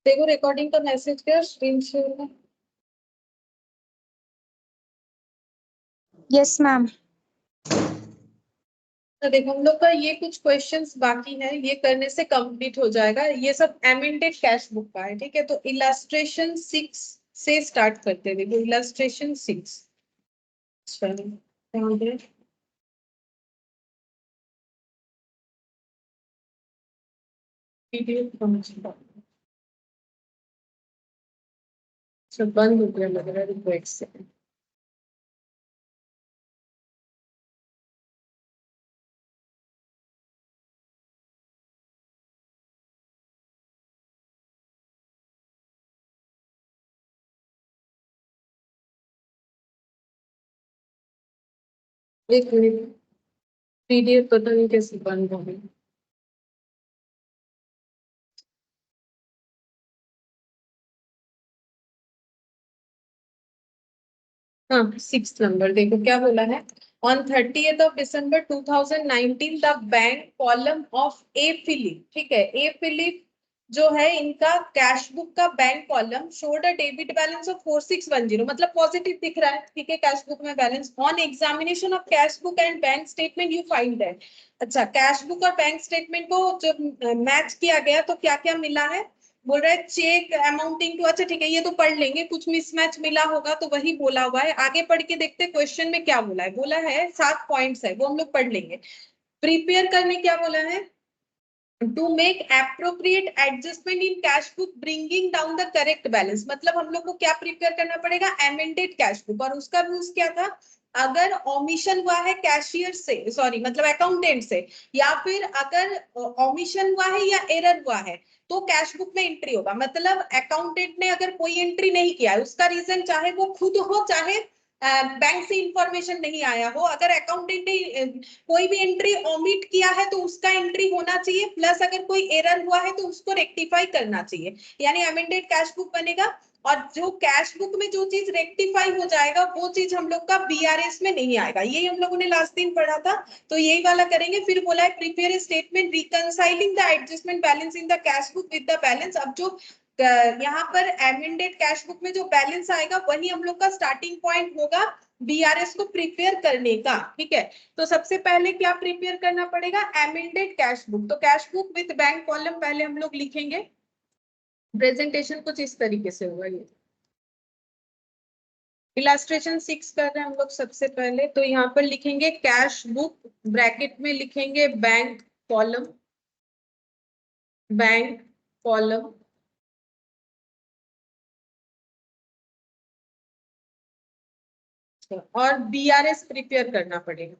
देखो रिकॉर्डिंग का मैसेज क्या स्क्रीन शेयर में। Yes ma'am. तो देखो हम लोग का ये कुछ क्वेश्चंस बाकी है, ये करने से कंप्लीट हो जाएगा। ये सब एमेंडेड कैश बुक का है, ठीक है। तो इलस्ट्रेशन 6 से स्टार्ट करते हैं। देखो इलस्ट्रेशन 6 चलो सब बंद हो गया लग रहा है, रुको एक सेकंड। एक मिनट, पीडीएफ पता नहीं कैसे बंद हो गई। हाँ 6 नंबर देखो क्या बोला है। On 30th of December 2019 the bank column of A Philip, ठीक है। ए फिलिप जो है इनका कैश बुक का bank column showed a debit balance of 4610, मतलब पॉजिटिव दिख रहा है, ठीक है। कैश बुक में balance on examination of cash book and bank statement you find that. अच्छा, कैश बुक और बैंक स्टेटमेंट को जब मैच किया गया तो क्या क्या मिला है, बोल रहा है चेक अमाउंटिंग टू, अच्छा ठीक है ये तो पढ़ लेंगे, कुछ मिसमैच मिला होगा तो वही बोला हुआ है। आगे पढ़ के देखते क्वेश्चन में क्या बोला है। बोला है 7 पॉइंट्स है, वो हम लोग पढ़ लेंगे। प्रिपेयर करने क्या बोला है, to make appropriate adjustment in cash book bringing down the correct balance. मतलब हम लोग को क्या प्रिपेयर करना पड़ेगा, एमेंडेड कैश बुक। और उसका रूल्स क्या था, अगर ओमिशन हुआ है कैशियर से, सॉरी मतलब अकाउंटेंट से, या फिर अगर ओमिशन हुआ है या एरर हुआ है तो कैश बुक में एंट्री होगा। मतलब अकाउंटेंट ने अगर कोई एंट्री नहीं किया है, उसका रीजन चाहे वो खुद हो चाहे बैंक से इंफॉर्मेशन नहीं आया हो, अगर अकाउंटेंट ने कोई भी एंट्री ओमिट किया है तो उसका एंट्री होना चाहिए, प्लस अगर कोई एरर हुआ है तो उसको रेक्टिफाई करना चाहिए, यानी अमेंडेड कैश बुक बनेगा। और जो कैश बुक में जो चीज रेक्टिफाई हो जाएगा वो चीज हम लोग का बीआरएस में नहीं आएगा। यही हम लोगों ने लास्ट दिन पढ़ा था, तो यही वाला करेंगे। फिर बोला है prepare statement reconciling the adjustment balance in the cash book with the balance. अब जो यहाँ पर एमेंडेड कैश बुक में जो बैलेंस आएगा वही हम लोग का स्टार्टिंग पॉइंट होगा बीआरएस को प्रिपेयर करने का, ठीक है। तो सबसे पहले क्या प्रिपेयर करना पड़ेगा, एमेंडेड कैश बुक। तो cash book with bank column पहले हम लोग लिखेंगे। प्रेजेंटेशन कुछ इस तरीके से होगा। ये इलास्ट्रेशन 6 कर रहे हैं हम लोग सबसे पहले। तो यहाँ पर लिखेंगे कैश बुक, ब्रैकेट में लिखेंगे बैंक कॉलम, बैंक कॉलम, और बीआरएस प्रिपेयर करना पड़ेगा।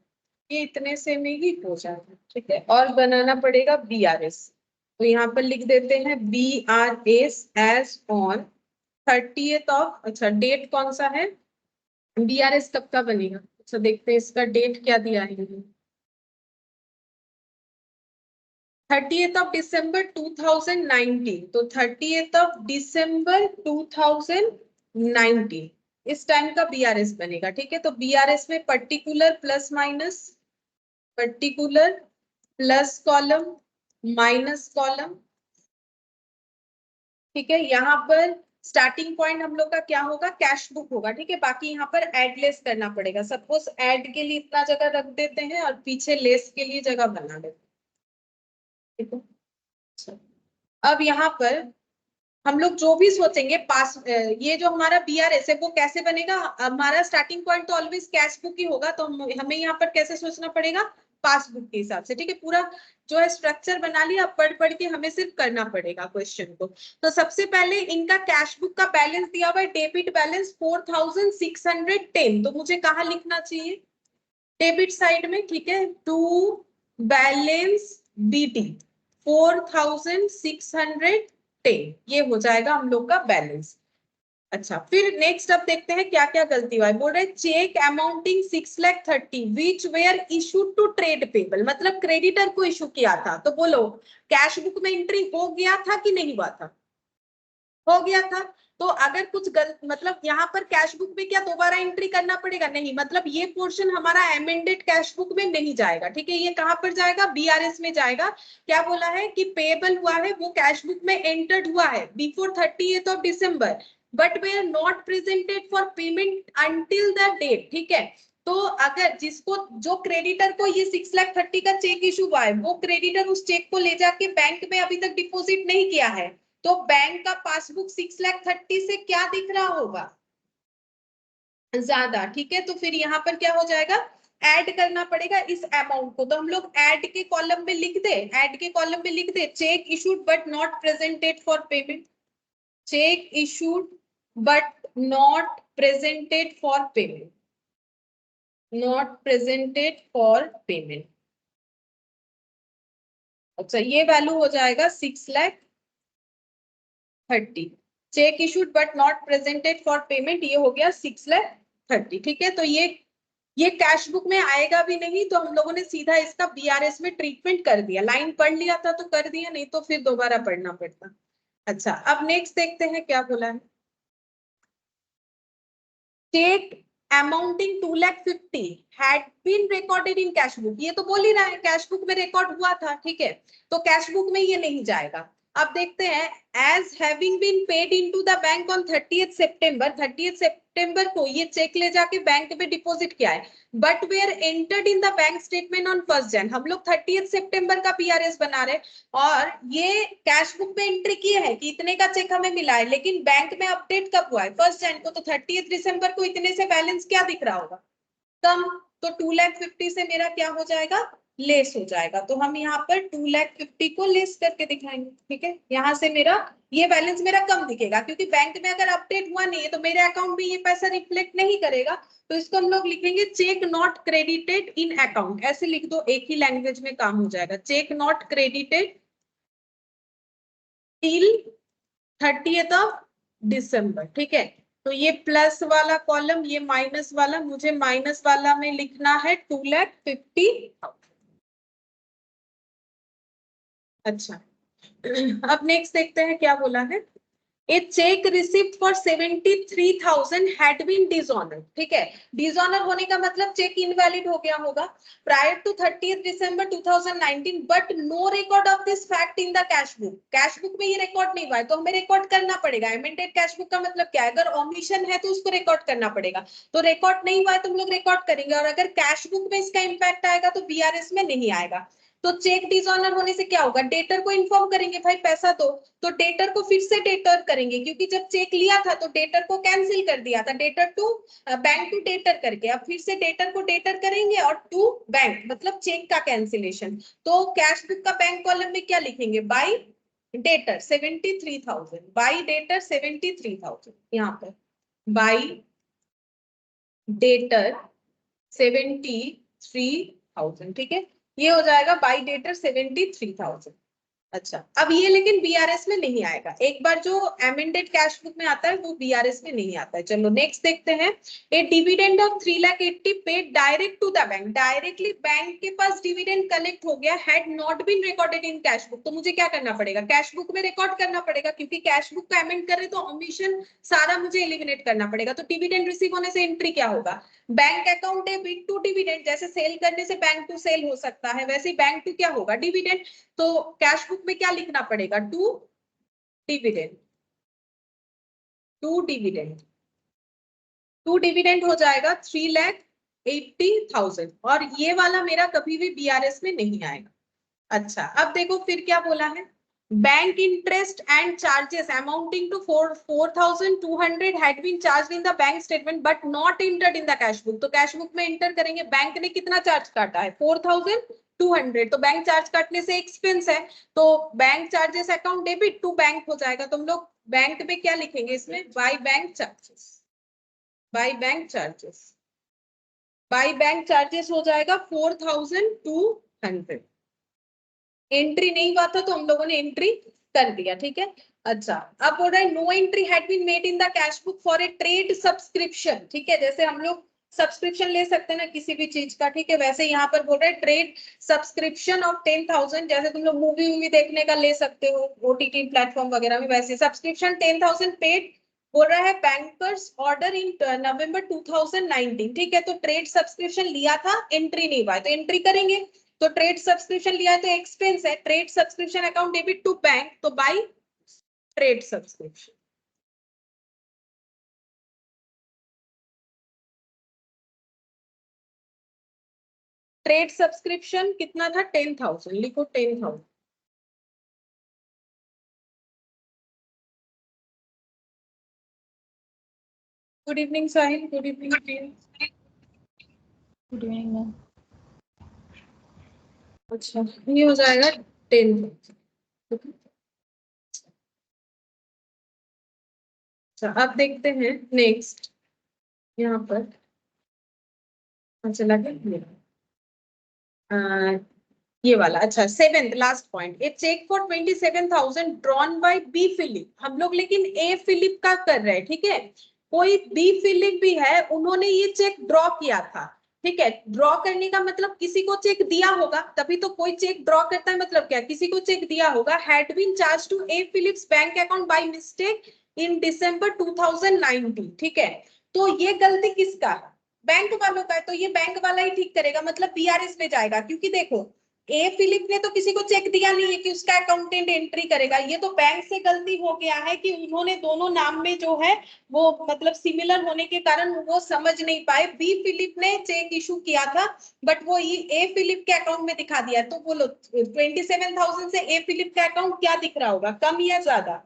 ये इतने से में ही हो जाएगा, ठीक है। और बनाना पड़ेगा बीआरएस। तो यहाँ पर लिख देते हैं BRS as on 30th of, अच्छा डेट कौन सा है, बीआरएस कब का बनेगा, अच्छा देखते हैं इसका डेट क्या दिया है। 30th ऑफ December 2019, तो 30th ऑफ December 2019 इस टाइम का बीआरएस बनेगा, ठीक है। तो बीआरएस में particular plus minus, particular plus column minus column, ठीक है। यहाँ पर स्टार्टिंग पॉइंट हम लोग का क्या होगा, कैश बुक होगा, ठीक है। बाकी यहाँ पर एड लेस करना पड़ेगा। सपोज एड के लिए इतना जगह रख देते हैं और पीछे लेस के लिए जगह बना देते हैं, ठीक है। अब यहाँ पर हम लोग जो भी सोचेंगे पास, ये जो हमारा बीआरएस है वो कैसे बनेगा, हमारा स्टार्टिंग पॉइंट तो ऑलवेज कैश बुक ही होगा, तो हमें यहाँ पर कैसे सोचना पड़ेगा, पासबुक के हिसाब से, ठीक है। पूरा जो है स्ट्रक्चर बना लिया, अब पढ़ पढ़ के हमें सिर्फ करना पड़ेगा क्वेश्चन को। तो सबसे पहले इनका कैश बुक का बैलेंस दिया हुआ है, डेबिट बैलेंस 4610, तो मुझे कहाँ लिखना चाहिए, डेबिट साइड में, ठीक है। टू बैलेंस बीटी 4610, ये हो जाएगा हम लोग का बैलेंस। अच्छा फिर नेक्स्ट अब देखते हैं क्या क्या गलती हुआ है। बोल रहे cheque amounting 6,30,000 which were issued to trade payable, मतलब क्रेडिटर को इशू किया था। तो बोलो कैश बुक में एंट्री हो गया था कि नहीं हुआ था, हो गया था। तो अगर कुछ गलत, मतलब यहाँ पर कैश बुक में क्या दोबारा एंट्री करना पड़ेगा? नहीं, मतलब ये पोर्शन हमारा एमेंडेड कैश बुक में नहीं जाएगा, ठीक है। ये कहां पर जाएगा? बीआरएस में जाएगा। क्या बोला है कि पेबल हुआ है वो कैश बुक में एंटर्ड हुआ है before 30th of December, but they are not presented for payment until the date, ठीक है। तो अगर जिसको, जो क्रेडिटर को ये 6,30,000 का चेक इशू हुआ है, वो क्रेडिटर उस चेक को ले जाके बैंक में अभी तक डिपॉजिट नहीं किया है, तो बैंक का पासबुक 6,30,000 से क्या दिख रहा होगा? ज्यादा, ठीक है। तो फिर यहाँ पर क्या हो जाएगा? ऐड करना पड़ेगा इस अमाउंट को। तो हम लोग ऐड के कॉलम में लिख दे, ऐड के कॉलम में लिख दे cheque issued but not presented for payment, cheque issued but not presented for payment, not presented for payment. अच्छा, ये वैल्यू हो जाएगा 6,30,000। Cheque issued but not presented for payment, ये हो गया 6,30,000, ठीक है। तो ये कैश बुक में आएगा भी नहीं, तो हम लोगों ने सीधा इसका बीआरएस में ट्रीटमेंट कर दिया। लाइन पढ़ लिया था तो कर दिया, नहीं तो फिर दोबारा पढ़ना पड़ता। अच्छा, अब नेक्स्ट देखते हैं क्या बोला है। Cheque amounting 2,50,000 had been recorded in cash book, ये तो बोल ही रहा है कैश बुक में रिकॉर्ड हुआ था, ठीक है। तो कैश बुक में ये नहीं जाएगा। अब देखते हैं, as having been paid into the bank on 30th सितंबर, 30th सितंबर को ये चेक ले जाके बैंक में डिपॉजिट किया है, but they are entered in the bank statement on 1st Jan। हम लोग 30th सितंबर का बीआरएस बना रहे और ये कैश बुक में एंट्री की है कि इतने का चेक हमें मिला है, लेकिन बैंक में अपडेट कब हुआ है? 1st Jan को। तो 30th दिसंबर को इतने से बैलेंस क्या दिख रहा होगा? कम। तो 2,50,000 से मेरा क्या हो जाएगा? लेस हो जाएगा। तो हम यहाँ पर 2,50,000 को लेस करके दिखाएंगे, ठीक है। यहाँ से मेरा ये बैलेंस मेरा कम दिखेगा, क्योंकि बैंक में अगर अपडेट हुआ नहीं है तो मेरे अकाउंट में ये पैसा रिफ्लेक्ट नहीं करेगा। तो इसको हम लोग लिखेंगे cheque not credited in account, ऐसे लिख दो, एक ही लैंग्वेज में काम हो जाएगा। Cheque not credited till 30th of December, ठीक है। तो ये प्लस वाला कॉलम, ये माइनस वाला, मुझे माइनस वाला में लिखना है 2,50,000। अच्छा, अब नेक्स्ट देखते हैं क्या बोला है। A cheque receipt for 73,000 had been dishonoured, ठीक है। डिसऑनर होने का मतलब चेक इनवैलिड हो गया होगा prior to 30th December 2019, but no record of this fact in the cash book. Cash book में ये रिकॉर्ड नहीं हुआ है, तो हमें रिकॉर्ड करना पड़ेगा। एमेंडेड कैश बुक का मतलब क्या है? अगर ओमिशन है तो उसको रिकॉर्ड करना पड़ेगा। तो रिकॉर्ड नहीं हुआ है तो हम लोग रिकॉर्ड करेंगे, और अगर कैश बुक में इसका इंपैक्ट आएगा तो बीआरएस में नहीं आएगा। तो चेक डिसऑनर होने से क्या होगा? डेटर को इन्फॉर्म करेंगे भाई पैसा दो, तो डेटर को फिर से डेटर करेंगे, क्योंकि जब चेक लिया था तो डेटर को कैंसिल कर दिया था, debtor to bank to debtor करके। अब फिर से डेटर को डेटर करेंगे और टू बैंक, मतलब चेक का कैंसिलेशन। तो कैश बुक का बैंक कॉलम में क्या लिखेंगे? बाय डेटर 73,000, बाय डेटर 73,000, यहाँ पर बाय डेटर 73,000, ठीक है। ये हो जाएगा बाय डेटर 73,000। अच्छा, अब ये लेकिन बीआरएस में नहीं आएगा। एक बार जो एमेंडेड कैश बुक में आता है वो बीआरएस में नहीं आता है। चलो नेक्स्ट देखते हैं। A dividend of 3,80,000 paid direct to the bank, directly bank के पास डिविडेंड कलेक्ट हो गया, had not been recorded in cash book. तो मुझे क्या करना पड़ेगा? कैश बुक में रिकॉर्ड करना पड़ेगा, क्योंकि कैश बुक का अमेंड कर रहे तो ओमिशन सारा मुझे एलिमिनेट करना पड़ेगा। तो डिविडेंड रिसीव होने से एंट्री क्या होगा? Bank account debit to dividend, जैसे सेल करने से बैंक टू सेल हो सकता है, वैसे बैंक टू क्या होगा? डिविडेंड। तो कैश बुक में क्या लिखना पड़ेगा? To dividend, to dividend, to dividend हो जाएगा 3,80,000, और ये वाला मेरा कभी भी बीआरएस में नहीं आएगा। अच्छा, अब देखो फिर क्या बोला है। Bank interest and charges amounting to 4,200 had been charged in the bank statement but not entered in the cash book. तो कैश बुक में एंटर करेंगे, बैंक ने कितना चार्ज काटा है? 4,200। तो बैंक चार्ज काटने से एक्सपेंस है, तो bank charges account debit to bank हो जाएगा। तो हम लोग बैंक में क्या लिखेंगे? इसमें by bank charges, by bank charges, by bank charges हो जाएगा 4,200। एंट्री नहीं हुआ था तो हम लोगों ने एंट्री कर दिया, ठीक है। अच्छा, अब बोल रहा है no entry had been made in the cash book for a trade subscription, ठीक है। जैसे हम लोग सब्सक्रिप्शन ले सकते हैं ना किसी भी चीज का, ठीक है, वैसे यहाँ पर बोल रहे हैं ट्रेड सब्सक्रिप्शन ऑफ 10,000, जैसे तुम लोग मूवी देखने का ले सकते हो ओटीटी प्लेटफॉर्म वगैरह में, वैसे सब्सक्रिप्शन 10,000 पेड बोल रहा है बैंकर्स ऑर्डर इन नवंबर 2019, ठीक है। तो ट्रेड सब्सक्रिप्शन लिया था, एंट्री नहीं हुआ है, तो एंट्री करेंगे। तो ट्रेड सब्सक्रिप्शन लिया है तो एक्सपेंस है, trade subscription account debit to bank, तो by trade subscription. Trade subscription कितना था? 10,000, लिखो 10,000। Good evening Sahil, good evening. Good evening ma'am. अच्छा, ये हो जाएगा 10,000। अच्छा, अब देखते हैं नेक्स्ट यहाँ पर। चला गया ये वाला। अच्छा, seventh last point, a cheque for 27,000 drawn by B Philip. हम लोग लेकिन ए फिलिप का कर रहे हैं, ठीक है। कोई बी फिलिप भी है, उन्होंने ये चेक ड्रॉ किया था, ठीक है। ड्रॉ करने का मतलब किसी को चेक दिया होगा, तभी तो कोई चेक ड्रॉ करता है, मतलब क्या, किसी को चेक दिया होगा। Had been charged to a Philips bank account by mistake in December 2019, ठीक है। तो ये गलती किसका है? बैंक वालों का है, तो ये बैंक वाला ही ठीक करेगा, मतलब बीआरएस में जाएगा। क्योंकि देखो, ए फिलिप ने तो किसी को चेक दिया नहीं है कि उसका अकाउंटेंट एंट्री करेगा, ये तो बैंक से गलती हो गया है कि उन्होंने दोनों नाम में जो है वो मतलब सिमिलर होने के कारण वो समझ नहीं पाए। बी फिलिप ने चेक इशू किया था, बट वो ए फिलिप के अकाउंट में दिखा दिया। तो बोलो 27,000 से ए फिलिप का अकाउंट क्या दिख रहा होगा, कम या ज्यादा?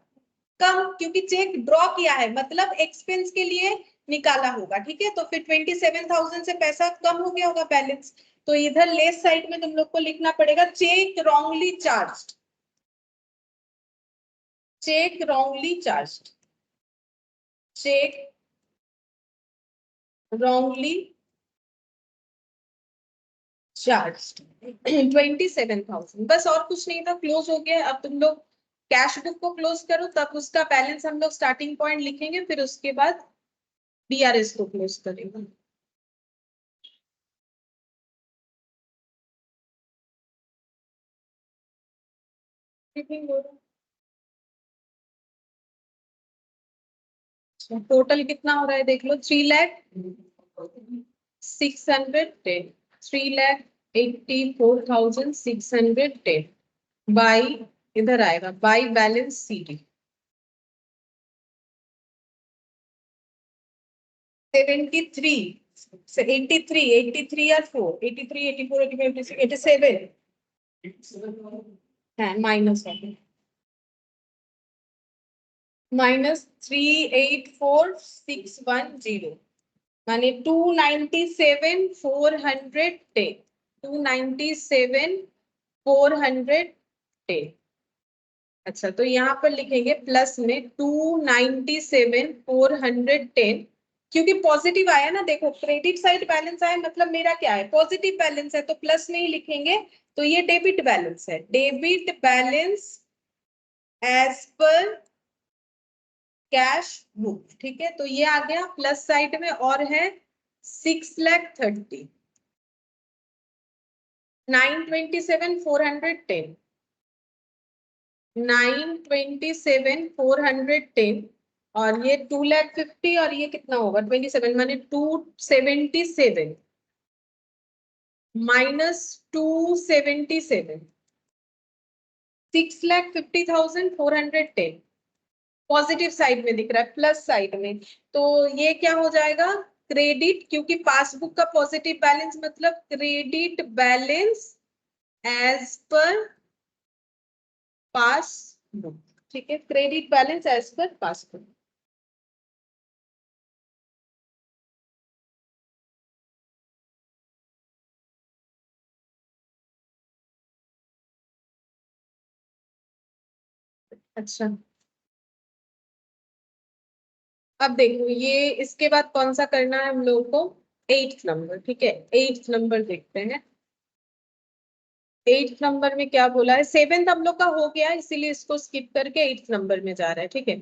कम, क्योंकि चेक ड्रॉ किया है, मतलब एक्सपेंस के लिए निकाला होगा, ठीक है। तो फिर 27,000 से पैसा कम हो गया होगा बैलेंस। तो इधर लेफ्ट साइड में तुम लोग को लिखना पड़ेगा cheque wrongly charged, cheque wrongly charged, cheque wrongly charged 27,000, बस और कुछ नहीं था, क्लोज हो गया। अब तुम लोग कैश बुक को क्लोज करो, तब उसका बैलेंस हम लोग स्टार्टिंग पॉइंट लिखेंगे, फिर उसके बाद बीआरएस को क्लोज करेंगे। टोटल कितना हो रहा है देख लो, 3,06,10, 3,84,610 बाई, इधर आएगा बाई बैलेंस सीडी 73 से 83, 83 या 4, 83, 84, 85, 86, 87 है, माइनस है, -384,610, माने 297,410, 297,410। अच्छा, तो यहाँ पर लिखेंगे प्लस में 297,410, क्योंकि पॉजिटिव आया ना, देखो क्रेडिट साइड बैलेंस आया, मतलब मेरा क्या है, पॉजिटिव बैलेंस है, तो प्लस में ही लिखेंगे। तो ये डेबिट बैलेंस है, debit balance as per cash book, ठीक है। तो ये आ गया प्लस साइड में, और है 6,30,000, 927,410, 927,410, और ये 2,50,000, और ये कितना होगा 27, माने 277 -277, 6,50,410 पॉजिटिव साइड में दिख रहा है, प्लस साइड में। तो ये क्या हो जाएगा, क्रेडिट, क्योंकि पासबुक का पॉजिटिव बैलेंस मतलब credit balance as per passbook, ठीक है, credit balance as per passbook. अच्छा, अब देखो ये इसके बाद कौन सा करना है हम लोगों को, 8th नंबर, ठीक है। 8th नंबर देखते हैं, 8th नंबर में क्या बोला है, 7th हम लोग का हो गया, इसीलिए इसको स्किप करके 8th नंबर में जा रहा है, ठीक है।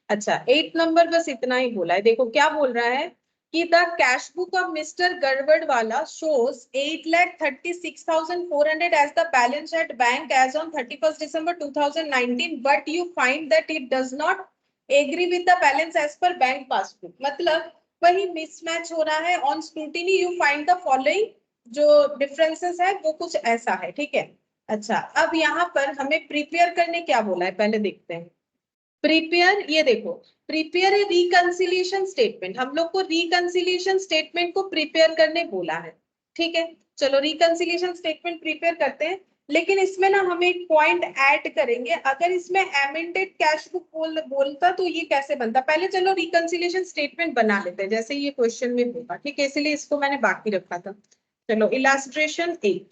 अच्छा, 8th नंबर बस इतना ही बोला है। देखो क्या बोल रहा है कि the cash book of mister गड़बड़ वाला shows 8,36,400 as the balance at bank as on 31st December 2019, but you find that it does not agree with the balance as per bank passbook, मतलब वही मिसमैच हो रहा है। On scrutiny you find the following, जो differences है वो कुछ ऐसा है, ठीक है। अच्छा, अब यहाँ पर हमें प्रिपेयर करने क्या बोला है पहले देखते हैं। प्रिपेयर, ये देखो, प्रिपेयर ए रिकंसिलिएशन स्टेटमेंट, हम लोग को रिकंसिलिएशन स्टेटमेंट को प्रिपेयर करने बोला है, ठीक है। चलो रिकंसिलिएशन स्टेटमेंट प्रिपेयर करते हैं, लेकिन इसमें ना हम एक पॉइंट ऐड करेंगे। अगर इसमें एमेंडेड कैश बुक बोलता तो ये कैसे बनता, पहले चलो रिकंसिलिएशन स्टेटमेंट बना लेते हैं जैसे ये क्वेश्चन में होगा, ठीक है, इसलिए इसको मैंने बाकी रखा था। चलो इलास्ट्रेशन 8,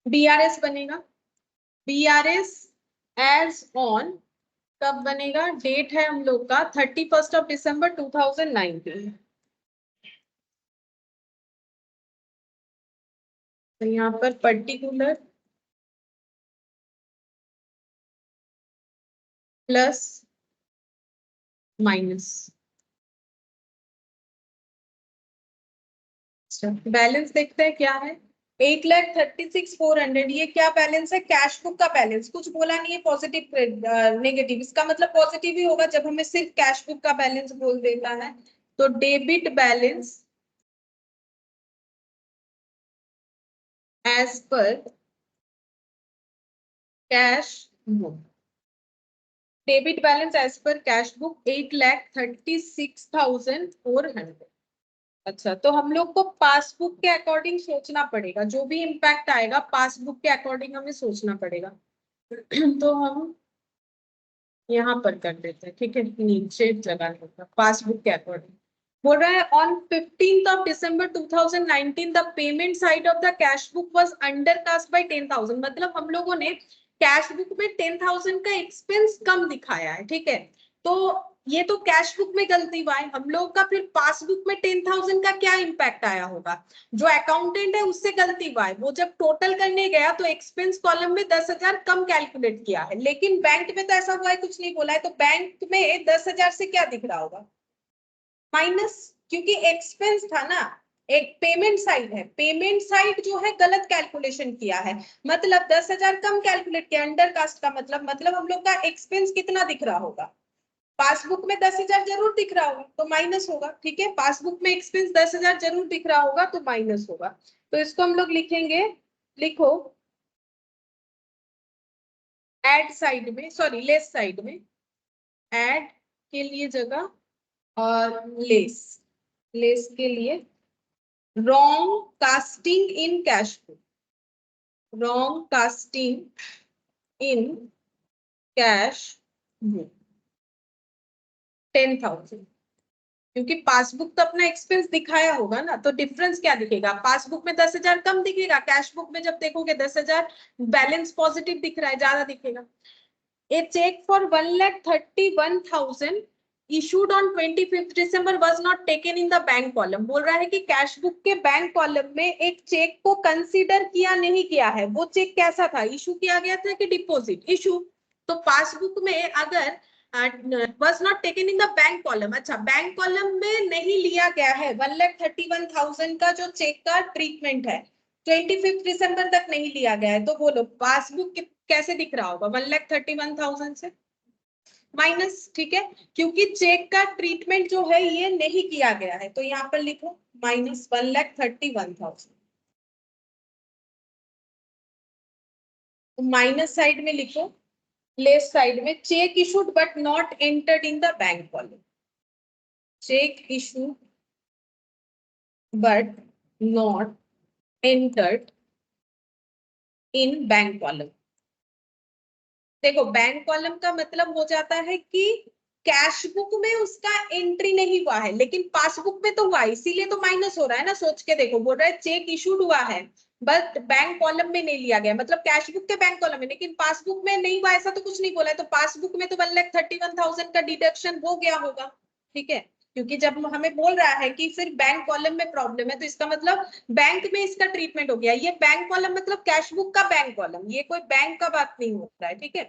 बीआरएस बनेगा, बीआरएस एज ऑन, कब बनेगा, डेट है हम लोग का 31 दिसंबर 2019। तो यहाँ पर पर्टिकुलर प्लस माइनस, बैलेंस देखते हैं क्या है, 8,36,400। ये क्या बैलेंस है, कैश बुक का बैलेंस, कुछ बोला नहीं है पॉजिटिव नेगेटिव, इसका मतलब पॉजिटिव ही होगा जब हमें सिर्फ कैश बुक का बैलेंस बोल देता है। तो debit balance as per cash book, debit balance as per cash book 8,36,400। अच्छा, तो हम लोग को पासबुक के अकॉर्डिंग सोचना पड़ेगा, जो भी इम्पैक्ट आएगा पासबुक के अकॉर्डिंग हमें सोचना पड़ेगा। तो हम यहाँ पर कर देते हैं, ठीक है, नीचे जगह होगा पासबुक के अकॉर्डिंग। बोल रहा है on 15 December 2019 the payment side of the cash book was undercast bye 10,000, मतलब हम लोगों ने कैश बुक में 10,000 का एक्सपेंस कम दिखाया है, ठीक है। तो ये तो कैश बुक में गलती हुआ है हम लोग का, फिर पासबुक में 10,000 का क्या इम्पैक्ट आया होगा, जो अकाउंटेंट है उससे गलती हुआ है, वो जब टोटल करने गया तो एक्सपेंस कॉलम में 10,000 कम कैलकुलेट किया है, लेकिन बैंक में तो ऐसा हुआ है कुछ नहीं बोला है, तो बैंक में 10,000 से क्या दिख रहा होगा, माइनस, क्योंकि एक्सपेंस था ना। एक पेमेंट साइड है, पेमेंट साइड जो है गलत कैलकुलेशन किया है, मतलब 10,000 कम कैलकुलेट किया, अंडर कास्ट का मतलब हम लोग का एक्सपेंस कितना दिख रहा होगा, पासबुक में 10,000 जरूर दिख रहा होगा तो माइनस होगा, ठीक है, पासबुक में एक्सपेंस 10,000 जरूर दिख रहा होगा तो माइनस होगा। तो इसको हम लोग लिखेंगे, लिखो एड साइड में, सॉरी लेस साइड में, एड के लिए जगह और लेस, लेस के लिए रॉन्ग कास्टिंग इन कैश बुक, रॉन्ग कास्टिंग इन कैश बुक 10,000, क्योंकि पासबुक तो अपना एक्सपेंस दिखाया होगा ना, तो डिफरेंस क्या दिखेगा, पासबुक में 10,000 कम दिखेगा, कैश बुक में जब देखोगे 10,000 बैलेंस पॉजिटिव दिख रहा है, ज्यादा दिखेगा। ए cheque for 1,31,000 issued on 25th December was not taken in the bank column, बोल रहा है कि कैश बुक के बैंक कॉलम में एक चेक को कंसीडर किया नहीं किया है, वो चेक कैसा था, इशू किया गया था कि डिपॉजिट, इशू। तो पासबुक में अगर was not taken in the bank column, अच्छा बैंक कॉलम में नहीं लिया गया है 1,31,000 का जो चेक का ट्रीटमेंट है, 25 दिसंबर तक नहीं लिया गया है, तो बोलो पासबुक कैसे दिख रहा होगा, 1,31,000 से माइनस, ठीक है, क्योंकि चेक का ट्रीटमेंट जो है ये नहीं किया गया है, तो यहाँ पर लिखो माइनस 1,31,000, माइनस साइड में लिखो, लेफ्ट साइड में check issued but not entered in the bank column, check issued but not entered in bank column. देखो बैंक कॉलम का मतलब हो जाता है कि कैश बुक में उसका एंट्री नहीं हुआ है, लेकिन पासबुक में तो हुआ है, इसीलिए तो माइनस हो रहा है ना, सोच के देखो, बोल रहा है चेक इशूड हुआ है बट बैंक कॉलम में नहीं लिया गया, मतलब कैश बुक के बैंक कॉलम में, लेकिन पासबुक में नहीं हुआ, ऐसा तो कुछ नहीं बोला है, तो पासबुक में तो 1,31,000 का डिडक्शन हो गया होगा, ठीक है, क्योंकि जब हमें बोल रहा है कि सिर्फ बैंक कॉलम में प्रॉब्लम है तो इसका मतलब बैंक में इसका ट्रीटमेंट हो गया, ये बैंक कॉलम मतलब कैश बुक का बैंक कॉलम, ये कोई बैंक का बात नहीं हो रहा है, ठीक है।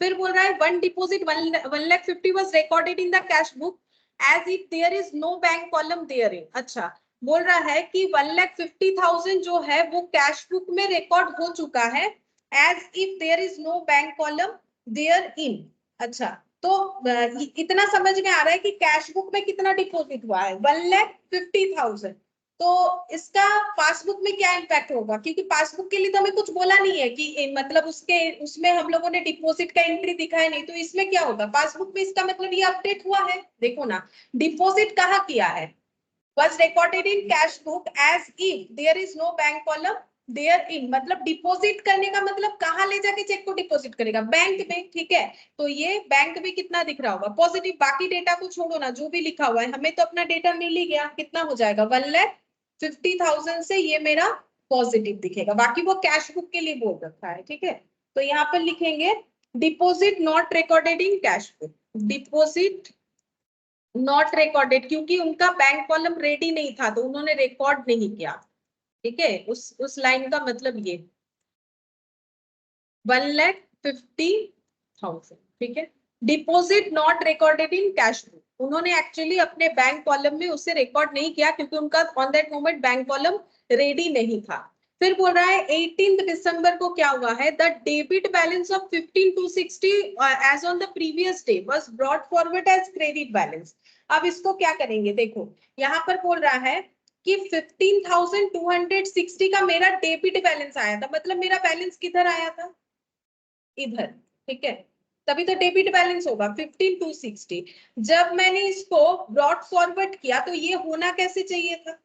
फिर बोल रहा है one deposit 1,50,000 was recorded in the cash book as if there is no bank column therein, अच्छा बोल रहा है कि 1,50,000 जो है वो कैश बुक में रिकॉर्ड हो चुका है as if there is no bank column therein, अच्छा तो इतना समझ में आ रहा है कि कैश बुक में कितना डिपॉजिट हुआ है, 1,50,000। तो इसका पासबुक में क्या इम्पैक्ट होगा, क्योंकि पासबुक के लिए तो हमें कुछ बोला नहीं है कि मतलब उसमें हम लोगों ने डिपॉजिट का एंट्री दिखाया नहीं, तो इसमें क्या होगा, पासबुक में इसका मतलब ये अपडेट हुआ है। देखो ना, डिपॉजिट कहाँ किया है, was recorded in cash book as if there is no bank column there in, मतलब डिपॉजिट करने का मतलब कहाँ ले जाके चेक को डिपॉजिट करेगा, बैंक में। ठीक है, तो ये बैंक में कितना दिख रहा होगा, पॉजिटिव। बाकी डेटा को छोड़ो ना, जो भी लिखा हुआ है हमें तो अपना डेटा मिल ही गया, कितना हो जाएगा 1,50,000 से ये मेरा पॉजिटिव दिखेगा। बाकी वो कैश बुक के लिए बोल रखा है। ठीक है, तो यहाँ पर लिखेंगे deposit not recorded in cash book, deposit not recorded, क्योंकि उनका बैंक कॉलम रेडी नहीं था तो उन्होंने रिकॉर्ड नहीं किया। ठीक है, उस लाइन का मतलब ये 1,50,000। ठीक है, deposit not recorded in cash book, उन्होंने एक्चुअली अपने बैंक कॉलम में उसे रिकॉर्ड नहीं किया क्योंकि उनका on that moment bank column ready नहीं था। फिर बोल रहा है 18 दिसंबर को क्या हुआ है, the debit balance of 15,260 as on the previous day was brought forward as credit balance. अब इसको क्या करेंगे, देखो यहाँ पर बोल रहा है कि 15,260 का मेरा डेबिट बैलेंस आया था, मतलब मेरा बैलेंस किधर आया था, इधर। ठीक है, तभी तो डेबिट बैलेंस होगा 15,260। जब मैंने इसको ब्रॉट फॉरवर्ड किया तो ये होना कैसे चाहिए था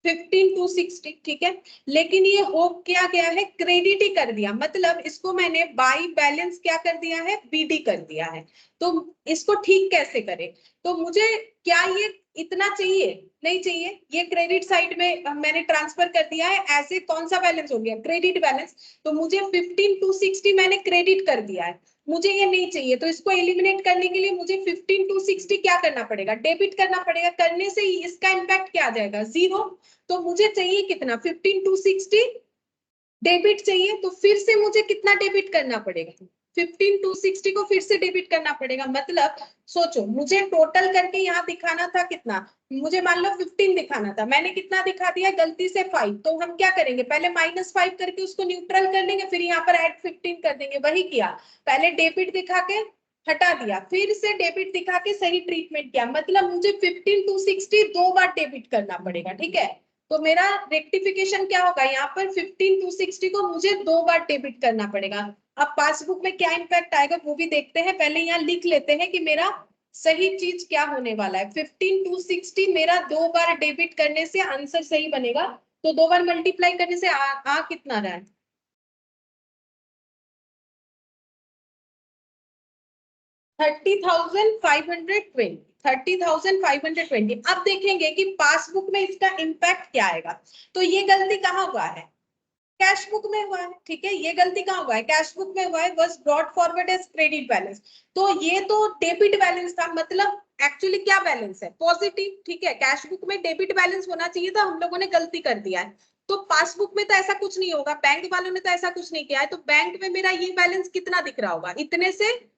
15,260। ठीक है, लेकिन ये हो क्या गया है, क्रेडिट ही कर दिया, मतलब इसको मैंने बाई बैलेंस क्या कर दिया है, बीडी कर दिया है। तो इसको ठीक कैसे करें, तो मुझे क्या ये इतना चाहिए, नहीं चाहिए, ये क्रेडिट साइड में मैंने ट्रांसफर कर दिया है, ऐसे कौन सा बैलेंस हो गया, क्रेडिट बैलेंस। तो मुझे 15,260 मैंने क्रेडिट कर दिया है, मुझे ये नहीं चाहिए, तो इसको एलिमिनेट करने के लिए मुझे 15,260 क्या करना पड़ेगा, डेबिट करना पड़ेगा। करने से ही इसका इम्पैक्ट क्या आ जाएगा, 0। तो मुझे चाहिए कितना, 15,260 डेबिट चाहिए, तो फिर से मुझे कितना डेबिट करना पड़ेगा, 15,260 को फिर से डेबिट करना पड़ेगा। मतलब सोचो, मुझे टोटल करके यहाँ दिखाना था कितना, मुझे मान लो 15 दिखाना था, मैंने कितना दिखा दिया गलती से 5। तो हम क्या करेंगे, पहले -5 करके उसको न्यूट्रल कर लेंगे, फिर यहाँ पर ऐड 15 कर देंगे। वही किया, पहले डेबिट दिखा के हटा दिया, फिर से डेबिट दिखा के सही ट्रीटमेंट किया, मतलब मुझे 15,260 दो बार डेबिट करना पड़ेगा। ठीक है, तो मेरा रेक्टिफिकेशन क्या होगा, यहाँ पर 15,260 को मुझे दो बार डेबिट करना पड़ेगा। अब पासबुक में क्या इम्पैक्ट आएगा वो भी देखते हैं, पहले यहाँ लिख लेते हैं कि मेरा सही चीज क्या होने वाला है। 15,260 मेरा दो बार डेबिट करने से आंसर सही बनेगा, तो दो बार मल्टीप्लाई करने से आ कितना रहा है, 30,520, 30,520। अब देखेंगे कि पासबुक में इसका इम्पैक्ट क्या आएगा। तो ये गलती कहाँ हुआ है, कैश बुक में हुआ है। ठीक है, ये गलती कहाँ हुआ है, कैश बुक में हुआ है, was brought forward as credit balance. तो ये तो डेबिट बैलेंस था, मतलब एक्चुअली क्या बैलेंस है, पॉजिटिव। ठीक है, कैश बुक में डेबिट बैलेंस होना चाहिए था, हम लोगों ने गलती कर दिया है। तो पासबुक में तो ऐसा कुछ नहीं होगा, बैंक वालों ने तो ऐसा कुछ नहीं किया है, तो बैंक में मेरा ये बैलेंस कितना दिख रहा होगा, इतने से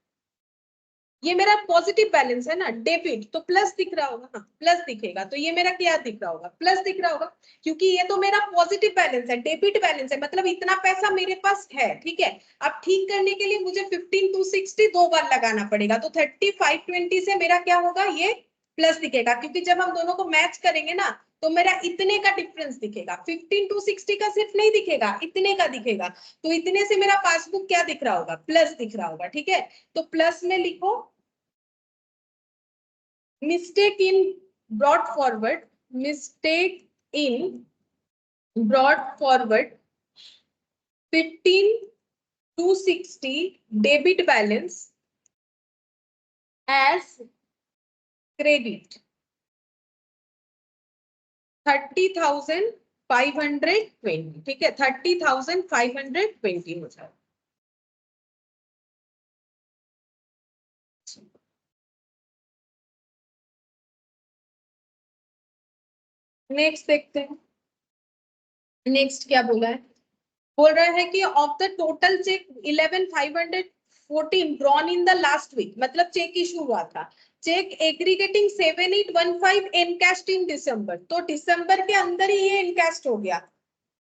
ये मेरा पॉजिटिव बैलेंस है ना, डेबिट, तो प्लस दिख रहा होगा, हाँ प्लस दिखेगा, तो ये मेरा क्या दिख रहा होगा, प्लस दिख रहा होगा, क्योंकि ये तो मेरा पॉजिटिव बैलेंस है, डेबिट बैलेंस है, मतलब इतना पैसा मेरे पास है। ठीक है, अब ठीक करने के लिए मुझे 15,260 दो बार लगाना पड़ेगा, तो 30,520 से मेरा क्या होगा, ये प्लस दिखेगा, क्योंकि जब हम दोनों को मैच करेंगे ना तो मेरा इतने का डिफरेंस दिखेगा, 15,260 का सिर्फ नहीं दिखेगा, इतने का दिखेगा। तो इतने से मेरा पासबुक क्या दिख रहा होगा, प्लस दिख रहा होगा। ठीक है, तो प्लस में लिखो mistake in brought forward, mistake in brought forward 15,260 debit balance as credit 30,520। ठीक है, 30,520 हो जाए। नेक्स्ट देखते हैं, नेक्स्ट क्या बोला है, बोल रहा है कि of the total cheque 11,514 drawn in the last week, मतलब चेक इशू हुआ था, चेक एग्रीगेटिंग 7,815 एनकैश्ड इन दिसंबर, तो दिसंबर के अंदर ही ये एनकैश्ड हो गया।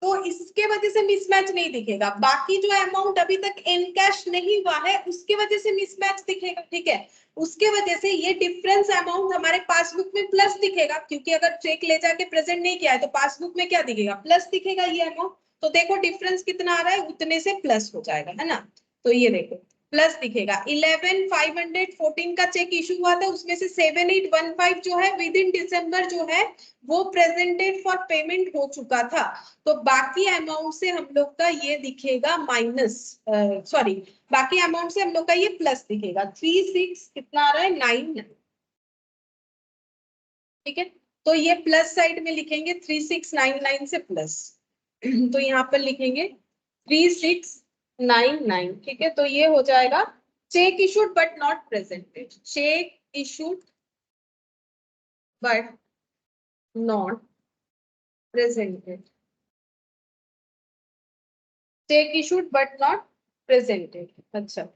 तो इसके वजह से मिसमैच नहीं दिखेगा। बाकी जो अमाउंट अभी तक एनकैश नहीं हुआ है उसके वजह से मिसमैच दिखेगा, ठीक है। उसके वजह से ये डिफरेंस अमाउंट हमारे पासबुक में प्लस दिखेगा, क्योंकि अगर चेक ले जाके प्रेजेंट नहीं किया है तो पासबुक में क्या दिखेगा, प्लस दिखेगा ये अमाउंट। तो देखो डिफरेंस कितना आ रहा है, उतने से प्लस हो जाएगा, है ना। तो ये देखो प्लस दिखेगा। 11,514 का चेक इशू हुआ था, उसमें से 7,815 जो है विद इन दिसंबर जो है वो प्रेजेंटेड फॉर पेमेंट हो चुका था। तो बाकी अमाउंट से हम लोग का ये दिखेगा माइनस, सॉरी, बाकी अमाउंट से हम लोग का ये प्लस दिखेगा। 36 कितना आ रहा है, 9, ठीक है। तो ये प्लस साइड में लिखेंगे 3699 से प्लस तो यहाँ पर लिखेंगे 3699, ठीक है। तो ये हो जाएगा check issued but not presented, check issued but not presented, check issued but not presented. अच्छा,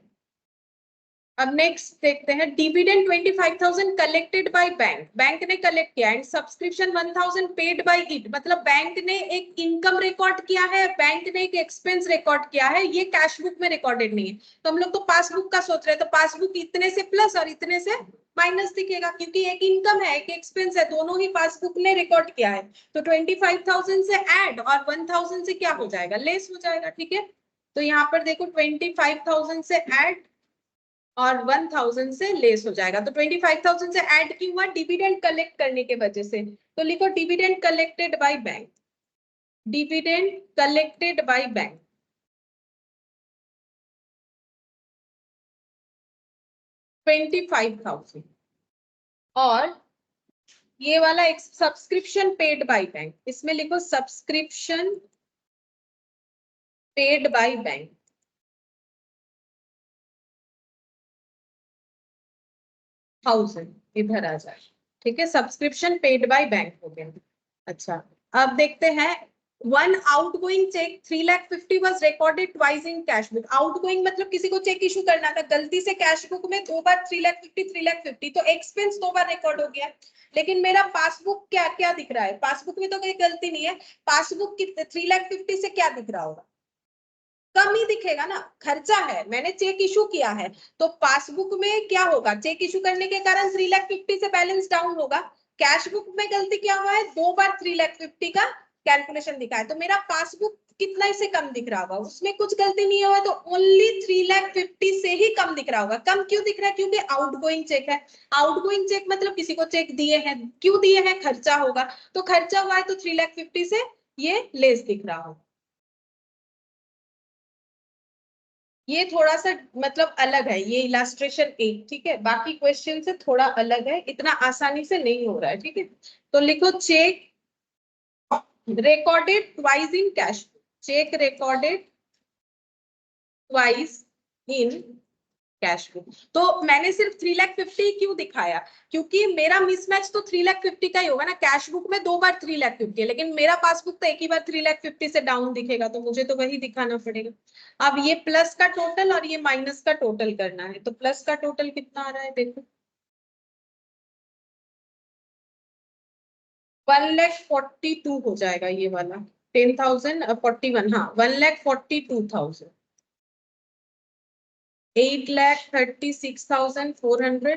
अब नेक्स्ट देखते हैं dividend 25,000 collected by bank, bank ने कलेक्ट किया, and subscription 1,000 paid by it, मतलब बैंक ने एक इनकम रिकॉर्ड किया है, बैंक ने एक एक्सपेंस रिकॉर्ड किया है, ये कैश बुक में रिकॉर्डेड नहीं है। तो हम लोग तो पासबुक का सोच रहे हैं, तो पासबुक इतने से प्लस और इतने से माइनस दिखेगा, क्योंकि एक इनकम है एक एक्सपेंस है, दोनों ही पासबुक ने रिकॉर्ड किया है। तो 25,000 से ऐड और 1,000 से क्या हो जाएगा, लेस हो जाएगा, ठीक है। तो यहाँ पर देखो 25,000 से ऐड और 1,000 से लेस हो जाएगा। तो 25,000 से ऐड क्यों हुआ, डिविडेंड कलेक्ट करने के वजह से। तो लिखो dividend collected by bank, dividend collected by bank 25,000, और ये वाला एक सब्सक्रिप्शन पेड बाय बैंक, इसमें लिखो सब्सक्रिप्शन पेड बाय बैंक 1,000 इधर आ जाए, ठीक है। सब्सक्रिप्शन पेड बाय बैंक हो गया। अच्छा, अब देखते हैं one outgoing cheque 3,50,000 was recorded twice in cash book. Outgoing मतलब किसी को चेक इशू करना था, गलती से कैश बुक में 2 बार 3,50,000 तो एक्सपेंस 2 बार रिकॉर्ड हो गया। लेकिन मेरा पासबुक क्या क्या दिख रहा है, पासबुक में तो कोई गलती नहीं है, पासबुक 3,50,000 से क्या दिख रहा होगा, कम ही दिखेगा ना, खर्चा है, मैंने चेक इशू किया है। तो पासबुक में क्या होगा, चेक इशू करने के कारण 3,50,000 से बैलेंस डाउन होगा। कैश बुक में गलती क्या हुआ है, 2 बार 3,50,000 का कैलकुलेशन दिखा है, तो मेरा पासबुक कितना से कम दिख रहा होगा, उसमें कुछ गलती नहीं हुआ, तो ओनली 3,50,000 से ही कम दिख रहा होगा। कम क्यों दिख रहा है, क्योंकि आउटगोइंग चेक है। आउटगोइंग चेक मतलब किसी को चेक दिए हैं, क्यों दिए हैं, खर्चा होगा, तो खर्चा हुआ है तो 3,50,000 से ये लेस दिख रहा होगा। ये थोड़ा सा मतलब अलग है, ये इलास्ट्रेशन एक, ठीक है, बाकी क्वेश्चन से थोड़ा अलग है, इतना आसानी से नहीं हो रहा है, ठीक है। तो लिखो cheque recorded twice in cash, cheque recorded twice in cash book. तो मैंने सिर्फ 3,50,000 क्यों दिखाया, क्योंकि मेरा मिसमैच तो 3,50,000 का ही होगा ना, कैश बुक में 2 बार 3,50,000 लेकिन मेरा पासबुक तो एक ही बार 3,50,000 से डाउन दिखेगा, तो मुझे तो वही दिखाना पड़ेगा। अब ये प्लस का टोटल और ये माइनस का टोटल करना है, तो प्लस का टोटल कितना आ रहा है देखो, 1,42,000 हो जाएगा ये वाला, 10,041, हाँ 1,42,000, 8,36,400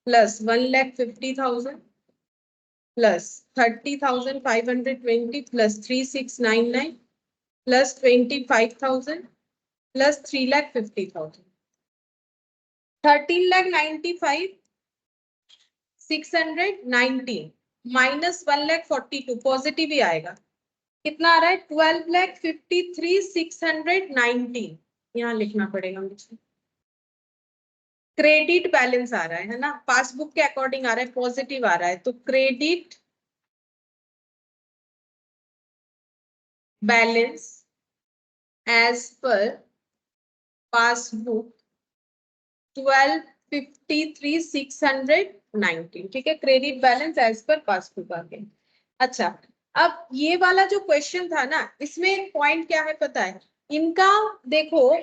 plus 1,50,000 plus 30,520 plus 3,699 plus 25,000 plus 3,50,000, 13,95,619 minus 1,42,000 positive ही आएगा। कितना आ रहा है, 12,53,619, यहाँ लिखना पड़ेगा मुझे। क्रेडिट बैलेंस आ रहा है ना, पासबुक के अकॉर्डिंग आ रहा है, पॉजिटिव आ रहा है, तो credit balance as per passbook 12,53,619, ठीक है, credit balance as per passbook आ गया। अच्छा, अब ये वाला जो क्वेश्चन था ना, इसमें एक पॉइंट क्या है पता है, इनका देखो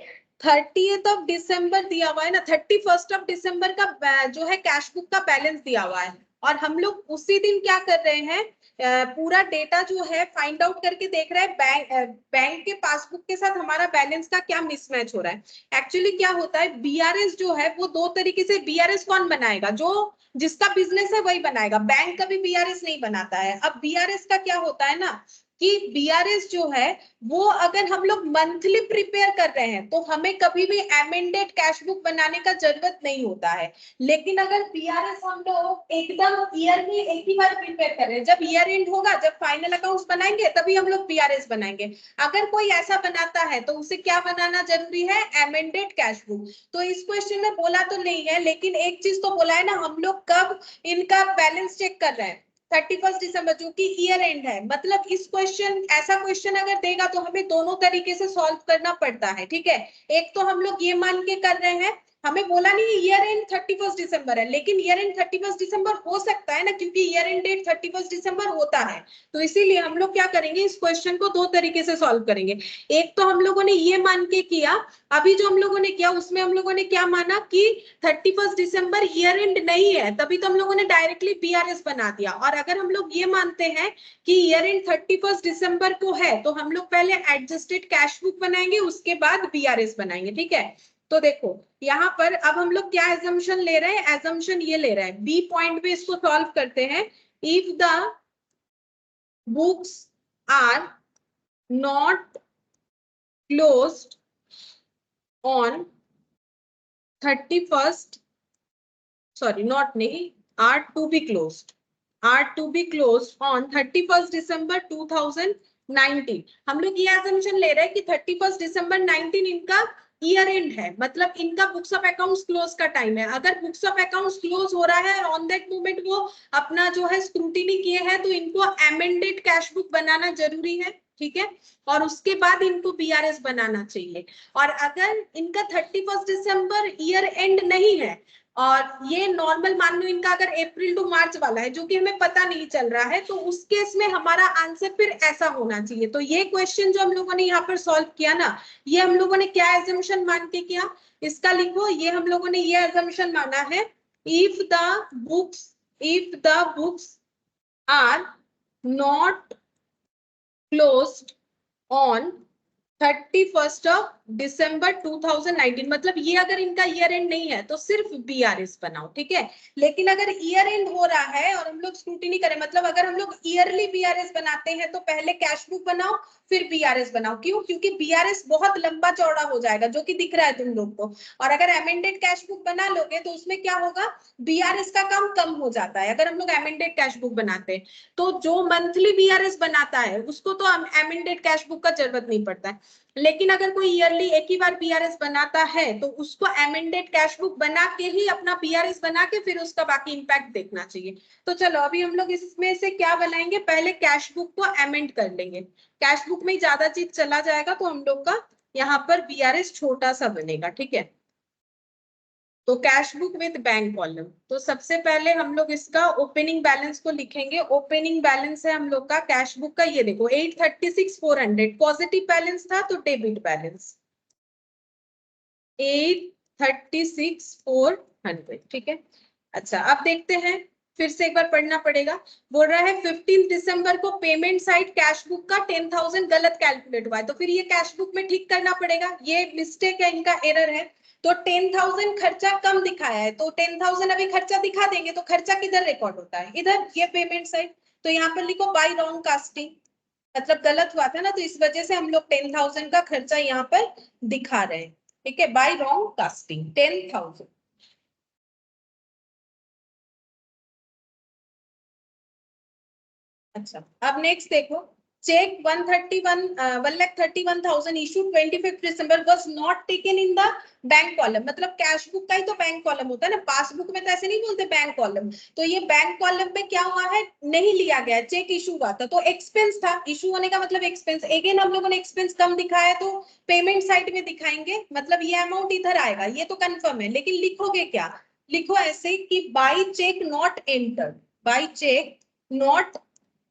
30 दिसंबर दिया हुआ है ना, 31 दिसंबर का जो है कैश बुक का बैलेंस दिया हुआ है, और हम लोग उसी दिन क्या कर रहे हैं, पूरा डेटा जो है फाइंड आउट करके देख रहे हैं बैंक के पासबुक के साथ हमारा बैलेंस का क्या मिसमैच हो रहा है। एक्चुअली क्या होता है, बीआरएस जो है वो दो तरीके से, बीआरएस कौन बनाएगा, जो जिसका बिजनेस है वही बनाएगा, बैंक कभी बीआरएस नहीं बनाता है। अब बीआरएस का क्या होता है ना कि बीआरएस जो है वो अगर हम लोग मंथली प्रिपेयर कर रहे हैं तो हमें कभी भी एमेंडेड कैश बुक बनाने का जरूरत नहीं होता है। लेकिन अगर बीआरएस हम लोग एकदम ईयर में एक ही बार प्रिपेयर कर रहे हैं, जब ईयर एंड होगा, जब फाइनल अकाउंट्स बनाएंगे तभी हम लोग बीआरएस बनाएंगे। अगर कोई ऐसा बनाता है तो उसे क्या बनाना जरूरी है, एमेंडेड कैश बुक। तो इस क्वेश्चन में बोला तो नहीं है, लेकिन एक चीज तो बोला है ना, हम लोग कब इनका बैलेंस चेक कर रहे हैं, 31 दिसंबर, जो कि ईयर एंड है। मतलब इस क्वेश्चन, ऐसा क्वेश्चन अगर देगा तो हमें दोनों तरीके से सॉल्व करना पड़ता है, ठीक है। एक तो हम लोग ये मान के कर रहे हैं, हमें बोला नहीं ईयर एंड 31 दिसंबर है, लेकिन ईयर एंड 31 दिसंबर हो सकता है ना, क्योंकि ईयर एंड डेट 31 दिसंबर होता है। तो इसीलिए हम लोग क्या करेंगे, इस क्वेश्चन को दो तरीके से सॉल्व करेंगे। एक तो हम लोगों ने ये मान के किया, अभी जो हम लोगों ने किया उसमें हम लोगों ने क्या माना कि 31 दिसंबर ईयर एंड नहीं है, तभी तो हम लोगों ने डायरेक्टली बीआरएस बना दिया। और अगर हम लोग ये मानते हैं कि ईयर एंड 31 दिसंबर को है, तो हम लोग पहले एडजस्टेड कैश बुक बनाएंगे, उसके बाद बीआरएस बनाएंगे, ठीक है। तो देखो यहाँ पर अब हम लोग क्या एजम्पशन ले रहे हैं, एजम्पशन ये ले रहे हैं, बी पॉइंट पे इसको सॉल्व करते हैं। If the books are not closed on 31st, sorry not नहीं, are to be closed, are to be closed on 31st December 2019। हम लोग ये assumption ले रहे हैं कि 31st December 19 इनका ईयर एंड है, मतलब इनका बुक्स ऑफ अकाउंट्स क्लोज का टाइम है। अगर बुक्स ऑफ अकाउंट्स क्लोज हो रहा है और ऑन दैट मोमेंट वो अपना जो है स्क्रूटिनी किए हैं, तो इनको अमेंडेड कैश बुक बनाना जरूरी है, ठीक है। और उसके बाद इनको बीआरएस बनाना चाहिए। और अगर इनका 31 दिसंबर ईयर एंड नहीं है और ये नॉर्मल मान लो इनका अगर अप्रैल टू मार्च वाला है, जो कि हमें पता नहीं चल रहा है, तो उस केस में हमारा आंसर फिर ऐसा होना चाहिए। तो ये क्वेश्चन जो हम लोगों ने यहाँ पर सॉल्व किया ना, ये हम लोगों ने क्या एजम्पशन मान के किया, इसका लिखो, ये हम लोगों ने ये एजम्पशन माना है, if the books are not closed on 31st of December 2019, मतलब ये अगर इनका ईयर एंड नहीं है तो सिर्फ बीआरएस बनाओ, ठीक है। लेकिन अगर ईयर एंड हो रहा है और हम लोग स्क्रूटिनी करें, मतलब अगर हम लोग ईयरली बीआरएस बनाते हैं तो पहले कैश बुक बनाओ फिर बीआरएस बनाओ। क्यों? क्योंकि बीआरएस बहुत लंबा चौड़ा हो जाएगा, जो कि दिख रहा है तुम लोग को। और अगर अमेंडेड कैश बुक बना लोगे तो उसमें क्या होगा, बीआरएस का काम कम हो जाता है अगर हम लोग अमेंडेड कैश बुक बनाते हैं। तो जो मंथली बीआरएस बनाता है उसको तो अमेंडेड कैश बुक का जरूरत नहीं पड़ता है। लेकिन अगर कोई ईयरली एक ही बार बीआरएस बनाता है तो उसको अमेंडेड कैश बुक बना के ही अपना बीआरएस बना के फिर उसका बाकी इंपैक्ट देखना चाहिए। तो चलो अभी हम लोग इसमें से क्या बनाएंगे, पहले कैश बुक को अमेंड कर लेंगे। कैश बुक में ज्यादा चीज चला जाएगा तो हम लोग का यहाँ पर बीआरएस छोटा सा बनेगा, ठीक है। तो cash book with bank column, तो सबसे पहले हम लोग इसका ओपनिंग बैलेंस को लिखेंगे। ओपनिंग बैलेंस है हम लोग का कैश बुक का, ये देखो 836,400 पॉजिटिव बैलेंस था, तो डेबिट बैलेंस 836,400, ठीक है। अच्छा अब देखते हैं, फिर से एक बार पढ़ना पड़ेगा। बोल रहा है 15 दिसंबर को पेमेंट साइड कैश बुक का 10,000 गलत कैलकुलेट हुआ है, तो फिर ये कैश बुक में ठीक करना पड़ेगा, ये मिस्टेक है, इनका एरर है। तो 10,000 खर्चा कम दिखाया है, तो 10,000 अभी खर्चा दिखा देंगे, तो खर्चा किधर रिकॉर्ड होता है, इधर, ये पेमेंट साइड। तो यहाँ पर लिखो बाय रॉन्ग कास्टिंग, मतलब गलत हुआ था ना, तो इस वजह से हम लोग 10,000 का खर्चा यहाँ पर दिखा रहे हैं, ठीक है। By wrong casting 10,000। अच्छा अब नेक्स्ट देखो, cheque 1,31,000 issue 25 December was not taken in the bank column, मतलब कैश बुक का ही तो बैंक कॉलम होता है ना, पासबुक में तो ऐसे नहीं बोलते बैंक कॉलम। तो ये बैंक कॉलम में क्या हुआ है, नहीं लिया गया, चेक इशू हुआ था तो एक्सपेंस था, इशू होने का मतलब एक्सपेंस। अगेन हम लोगों ने एक्सपेंस कम दिखाया तो पेमेंट साइड में दिखाएंगे, मतलब ये अमाउंट इधर आएगा, ये तो कंफर्म है। लेकिन लिखोगे क्या, लिखो ऐसे कि by cheque not entered, by cheque not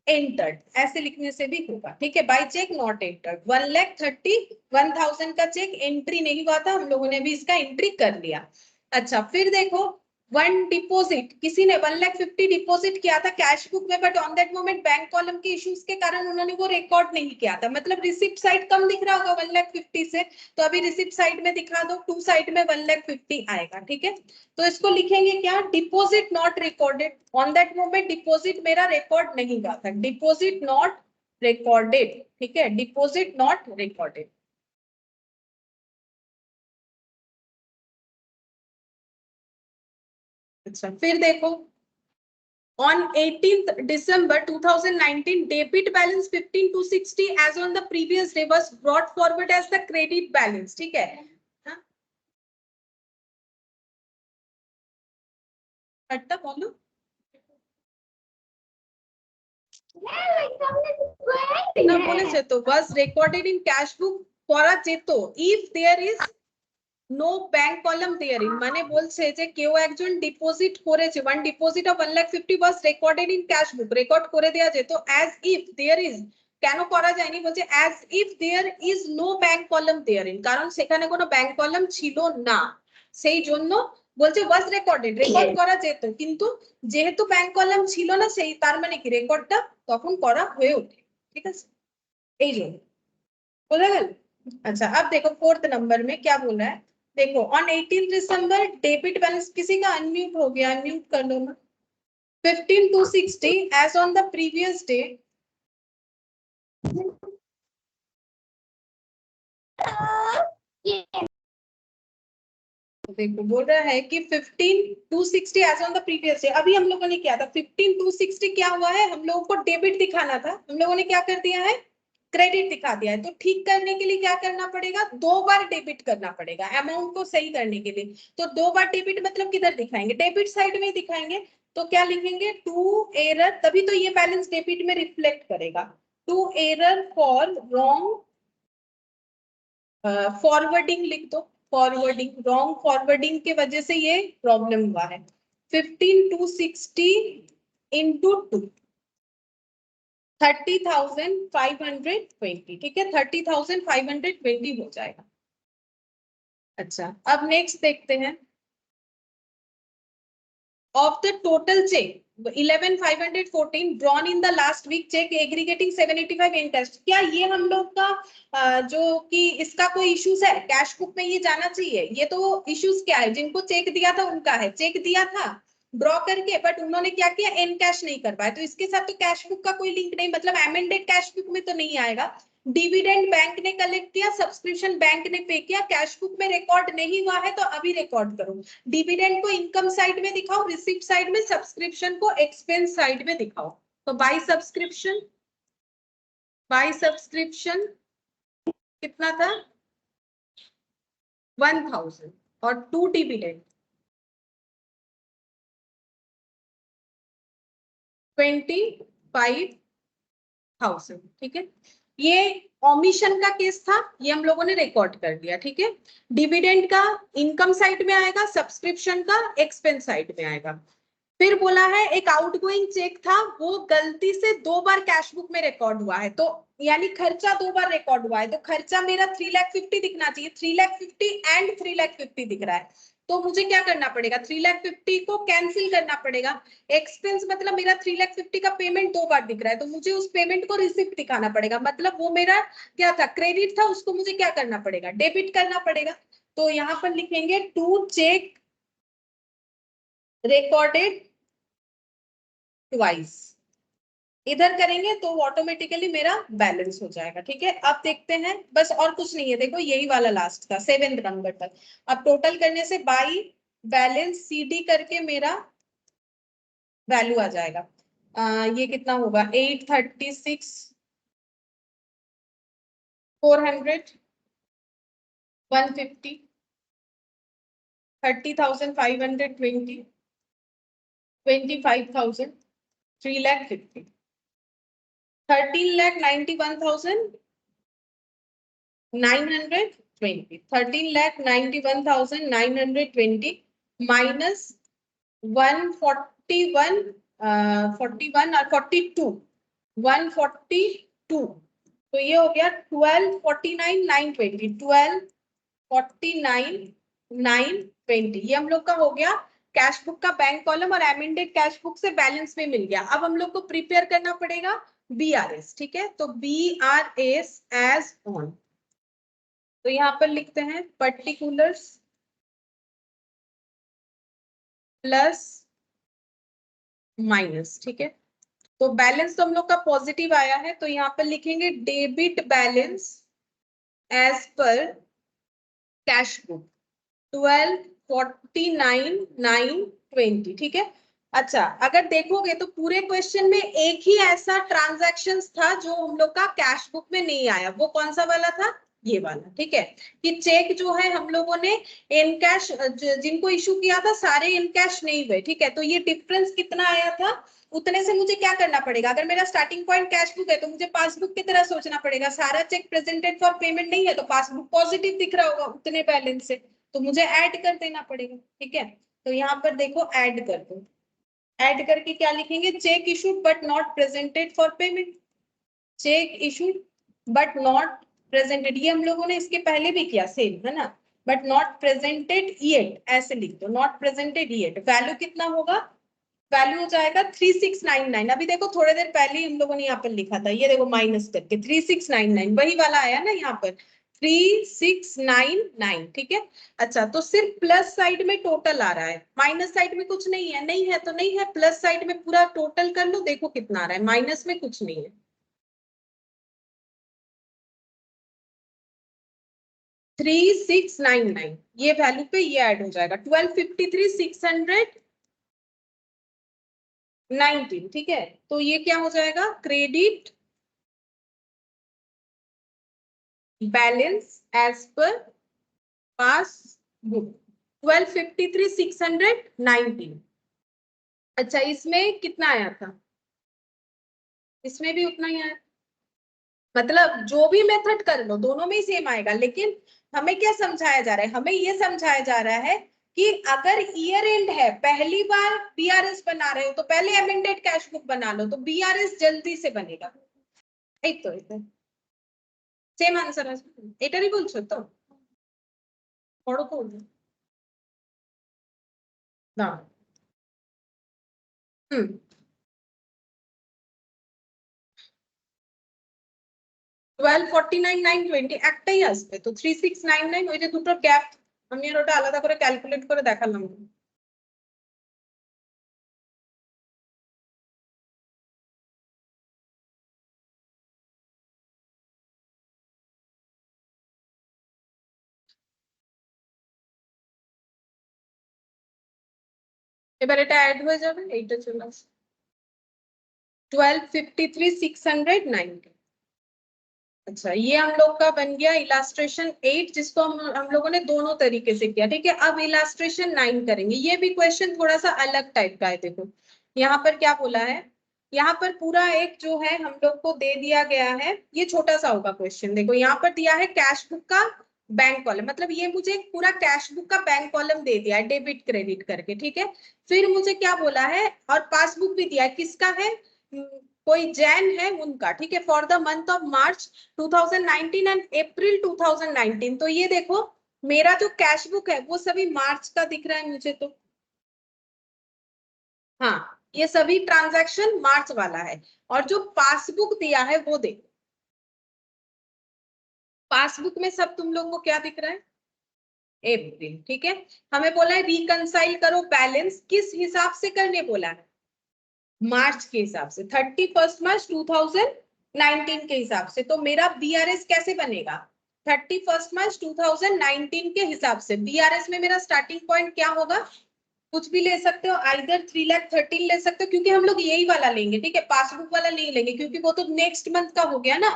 entered, ऐसे लिखने से भी होगा, ठीक है। बाय चेक नॉट एंटर्ड 1,31,000 का चेक एंट्री नहीं हुआ था, हम लोगों ने भी इसका एंट्री कर लिया। अच्छा फिर देखो वन डिपोजिट, किसी ने 1,50,000 डिपोजिट किया था कैश बुक में, but on that moment bank column के इश्यूज के कारण उन्होंने वो रिकॉर्ड नहीं किया था, मतलब रिसिप्ट साइड कम दिख रहा होगा 1,50,000 से, तो अभी रिसिप्ट साइड में दिखा दो, टू साइड में 1,50,000 आएगा, ठीक है। तो इसको लिखेंगे क्या, deposit not recorded, on that moment deposit मेरा रिकॉर्ड नहीं हुआ था, डिपोजिट नॉट रिकॉर्डेड, ठीक है, डिपोजिट नॉट रिकॉर्डेड। अच्छा फिर देखो, on 18th December 2019, debit balance 15,260 as on the previous day was brought forward as the credit balance, ठीक है। हटता बोलो না বলেছে তো, was recorded in cash book করা যেত if there is no bank column therein, মানে বলছে যে কেউ একজন ডিপোজিট করেছে, one deposit of 1,50,000 was recorded in cash book, record করে দেওয়া যেত অ্যাজ ইফ দেয়ার ইজ, কেন করা যায়নি, বলছে as if there is no bank column therein, কারণ সেখানে কোনো ব্যাংক কলাম ছিল না, সেই জন্য বলছে ওয়াজ রেকর্ডেড, রেকর্ড করা যেত, কিন্তু যেহেতু ব্যাংক কলাম ছিল না, সেই তার মানে কি রেকর্ডটা তখন করা হয়ে ওঠে, ঠিক আছে, এই জন্য बोला गल। अच्छा अब देखो फोर्थ नंबर में क्या बोला है, देखो ऑन 18 दिसंबर डेबिट बैलेंस, किसी का अनम्यूट हो गया, अनम्यूट कर लो ना, 15,260 as on the previous day, देखो बोल रहा है कि 15,260 as on the previous day, अभी हम लोगों ने क्या था, 15,260 क्या हुआ है, हम लोगों को डेबिट दिखाना था, हम लोगों ने क्या कर दिया है, क्रेडिट दिखा दिया है, तो ठीक करने के लिए क्या करना पड़ेगा, दो बार डेबिट करना पड़ेगा, अमाउंट को सही करने के लिए, तो दो बार डेबिट मतलब किधर दिखाएंगे, डेबिट साइड में दिखाएंगे, तो क्या लिखेंगे, टू एरर, तभी तो ये बैलेंस डेबिट में रिफ्लेक्ट करेगा, to error for wrong forwarding लिख दो, फॉरवर्डिंग, रॉन्ग फॉरवर्डिंग के वजह से ये प्रॉब्लम हुआ है, 15,260 इंटू 2 30,520, ठीक है, 30,520 हो जाएगा। अच्छा अब नेक्स्ट देखते हैं, of the total cheque 11,514 drawn in the last week, cheque aggregating 785 interest, क्या ये हम लोग का जो कि इसका कोई इश्यूज है, कैश बुक में ये जाना चाहिए, ये तो इश्यूज क्या है, जिनको चेक दिया था उनका है, चेक दिया था ड्रॉ करके, बट उन्होंने क्या किया, एन कैश नहीं कर पाया, तो इसके साथ तो कैश बुक का कोई लिंक नहीं, मतलब एमेंडेड कैश बुक में तो नहीं आएगा, डिविडेंड बैंक ने कलेक्ट किया, सब्सक्रिप्शन बैंक ने पे किया, कैश बुक में रिकॉर्ड नहीं हुआ है, तो अभी रिकॉर्ड करो, डिविडेंड को इनकम साइड में दिखाओ, रिसिप्ट साइड में, सब्सक्रिप्शन को एक्सपेंस साइड में दिखाओ, तो बाय सब्सक्रिप्शन कितना था 1,000 और टू डिविडेंड 25,000, ठीक है, ये ओमिशन का केस था, ये हम लोगों ने रिकॉर्ड कर दिया, ठीक है, डिविडेंड का इनकम साइड में आएगा, सब्सक्रिप्शन का एक्सपेंस साइड में आएगा, फिर बोला है एक आउटगोइंग चेक था, वो गलती से दो बार कैश बुक में रिकॉर्ड हुआ है, तो यानी खर्चा दो बार रिकॉर्ड हुआ है, तो खर्चा मेरा 3,50,000 दिखना चाहिए, 3,50,000 एंड 3,50,000 दिख रहा है, तो मुझे क्या करना पड़ेगा, 3,50,000 को कैंसिल करना पड़ेगा, एक्सपेंस मतलब मेरा 3,50,000 का पेमेंट दो बार दिख रहा है, तो मुझे उस पेमेंट को रिसिप्ट दिखाना पड़ेगा, मतलब वो मेरा क्या था, क्रेडिट था, उसको मुझे क्या करना पड़ेगा, डेबिट करना पड़ेगा, तो यहाँ पर लिखेंगे टू चेक रिकॉर्डेड ट्वाइस, इधर करेंगे तो ऑटोमेटिकली मेरा बैलेंस हो जाएगा, ठीक है। अब देखते हैं, बस और कुछ नहीं है, देखो यही वाला लास्ट था 7th नंबर तक, अब टोटल करने से बाई बैलेंस सीडी करके मेरा वैल्यू आ जाएगा, ये कितना होगा 836 400 150 30,520 25,000 3,50,000 13,91,920 13,91,920 minus 141 41 और 42 142, तो ये हो गया 12,49,920 12,49,920, ये हम लोग का हो गया कैश बुक का बैंक कॉलम और एमेंडेड कैश बुक से बैलेंस भी मिल गया। अब हम लोग को प्रिपेयर करना पड़ेगा बीआरएस, ठीक है। तो बीआरएस एज ऑन, तो यहाँ पर लिखते हैं पर्टिकुलर्स प्लस माइनस, ठीक है। तो बैलेंस तो हम लोग का पॉजिटिव आया है, तो यहाँ पर लिखेंगे debit balance as per cash book 1249,920, ठीक है। अच्छा, अगर देखोगे तो पूरे क्वेश्चन में एक ही ऐसा ट्रांजैक्शन था जो हम लोग का कैश बुक में नहीं आया। वो कौन सा वाला था? ये वाला, ठीक है। कि चेक जो है हम लोगों ने इन कैश जिनको इशू किया था सारे इन कैश नहीं हुए, ठीक है। तो ये डिफरेंस कितना आया था, उतने से मुझे क्या करना पड़ेगा? अगर मेरा स्टार्टिंग पॉइंट कैश बुक है तो मुझे पासबुक की तरह सोचना पड़ेगा। सारा चेक प्रेजेंटेड फॉर पेमेंट नहीं है तो पासबुक पॉजिटिव दिख रहा होगा उतने बैलेंस से, तो मुझे ऐड कर देना पड़ेगा, ठीक है। तो यहाँ पर देखो ऐड कर दो, ऐड करके क्या लिखेंगे? Check issued but not presented for payment, cheque issued but not presented, ये हम लोगों ने इसके पहले भी किया सेम, है ना। बट नॉट प्रेजेंटेड येट, ऐसे लिख दो, नॉट प्रेजेंटेड येट। वैल्यू कितना होगा? वैल्यू हो जाएगा 3699। अभी देखो थोड़ी देर पहले ही हम लोगों ने यहाँ पर लिखा था, ये देखो माइनस करके 3699 वही वाला आया ना यहाँ पर 3699, ठीक है। अच्छा, तो सिर्फ प्लस साइड में टोटल आ रहा है, माइनस साइड में कुछ नहीं है, नहीं है तो नहीं है, प्लस साइड में पूरा टोटल कर लो, देखो कितना आ रहा है, माइनस में कुछ नहीं है। 3699 ये वैल्यू पे ये ऐड हो जाएगा 1253,619, ठीक है। तो ये क्या हो जाएगा? Credit balance as per passbook 1253,619। अच्छा, इसमें कितना आया था? इसमें भी उतना ही आया, मतलब जो भी मेथड कर लो दोनों में ही सेम आएगा। लेकिन हमें क्या समझाया जा रहा है? हमें ये समझाया जा रहा है कि अगर ईयर एंड है, पहली बार बीआरएस बना रहे हो तो पहले अमेंडेड कैश बुक बना लो, तो बीआरएस जल्दी से बनेगा। एक तो सेम आंसर है, এটারই বলছো তো? বড় করবে না। হুম, 1249,920 একটাই আসবে তো 3699, ওই যে দুটো গ্যাপ আমি আর ওটা আলাদা করে ক্যালকুলেট করে দেখালাম। এবার এটা অ্যাড হয়ে যাবে, এইটা চলে আসবে 1253,690। अच्छा, ये हम लोग का बन गया इलास्ट्रेशन 8, जिसको हम लोगों ने दोनों तरीके से किया, ठीक है। अब इलास्ट्रेशन 9 करेंगे। ये भी क्वेश्चन थोड़ा सा अलग टाइप का है। देखो यहाँ पर क्या बोला है, यहाँ पर पूरा एक जो है हम लोग को दे दिया गया है, ये छोटा सा होगा क्वेश्चन। देखो यहाँ पर दिया है कैश बुक का बैंक कॉलम, मतलब ये मुझे एक पूरा कैश बुक का बैंक कॉलम दे दिया है डेबिट क्रेडिट करके, ठीक है। फिर मुझे क्या बोला है, और पासबुक भी दिया है, किसका है? कोई जैन है उनका, ठीक है, for the month of March 2019 and April 2019। तो ये देखो मेरा जो कैश बुक है वो सभी मार्च का दिख रहा है मुझे, तो हाँ ये सभी ट्रांजैक्शन मार्च वाला है। और जो पासबुक दिया है वो देखो, पासबुक में सब तुम लोगों को क्या दिख रहा है? अप्रैल, ठीक है। हमें बोला है रिकंसाइल करो बैलेंस, किस हिसाब से करने बोला है? मार्च के हिसाब से, 31 मार्च 2019 के हिसाब से। तो मेरा बीआरएस कैसे बनेगा? 31 मार्च 2019 के हिसाब से। बीआरएस में मेरा स्टार्टिंग पॉइंट क्या होगा? कुछ भी ले सकते हो, आइदर 3,13,000 ले सकते हो, क्योंकि हम लोग यही वाला लेंगे, ठीक है, पासबुक वाला नहीं लेंगे क्योंकि वो तो नेक्स्ट मंथ का हो गया ना।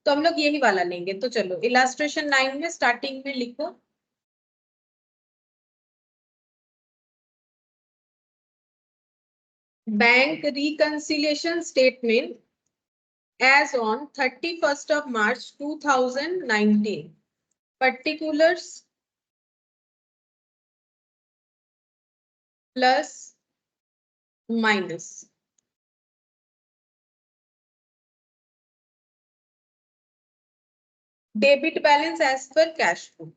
तो हम लोग यही वाला लेंगे। तो चलो इलास्ट्रेशन 9 में स्टार्टिंग में लिखो bank reconciliation statement as on 31st of March 2019. Particulars plus minus. Debit balance as per cash flow.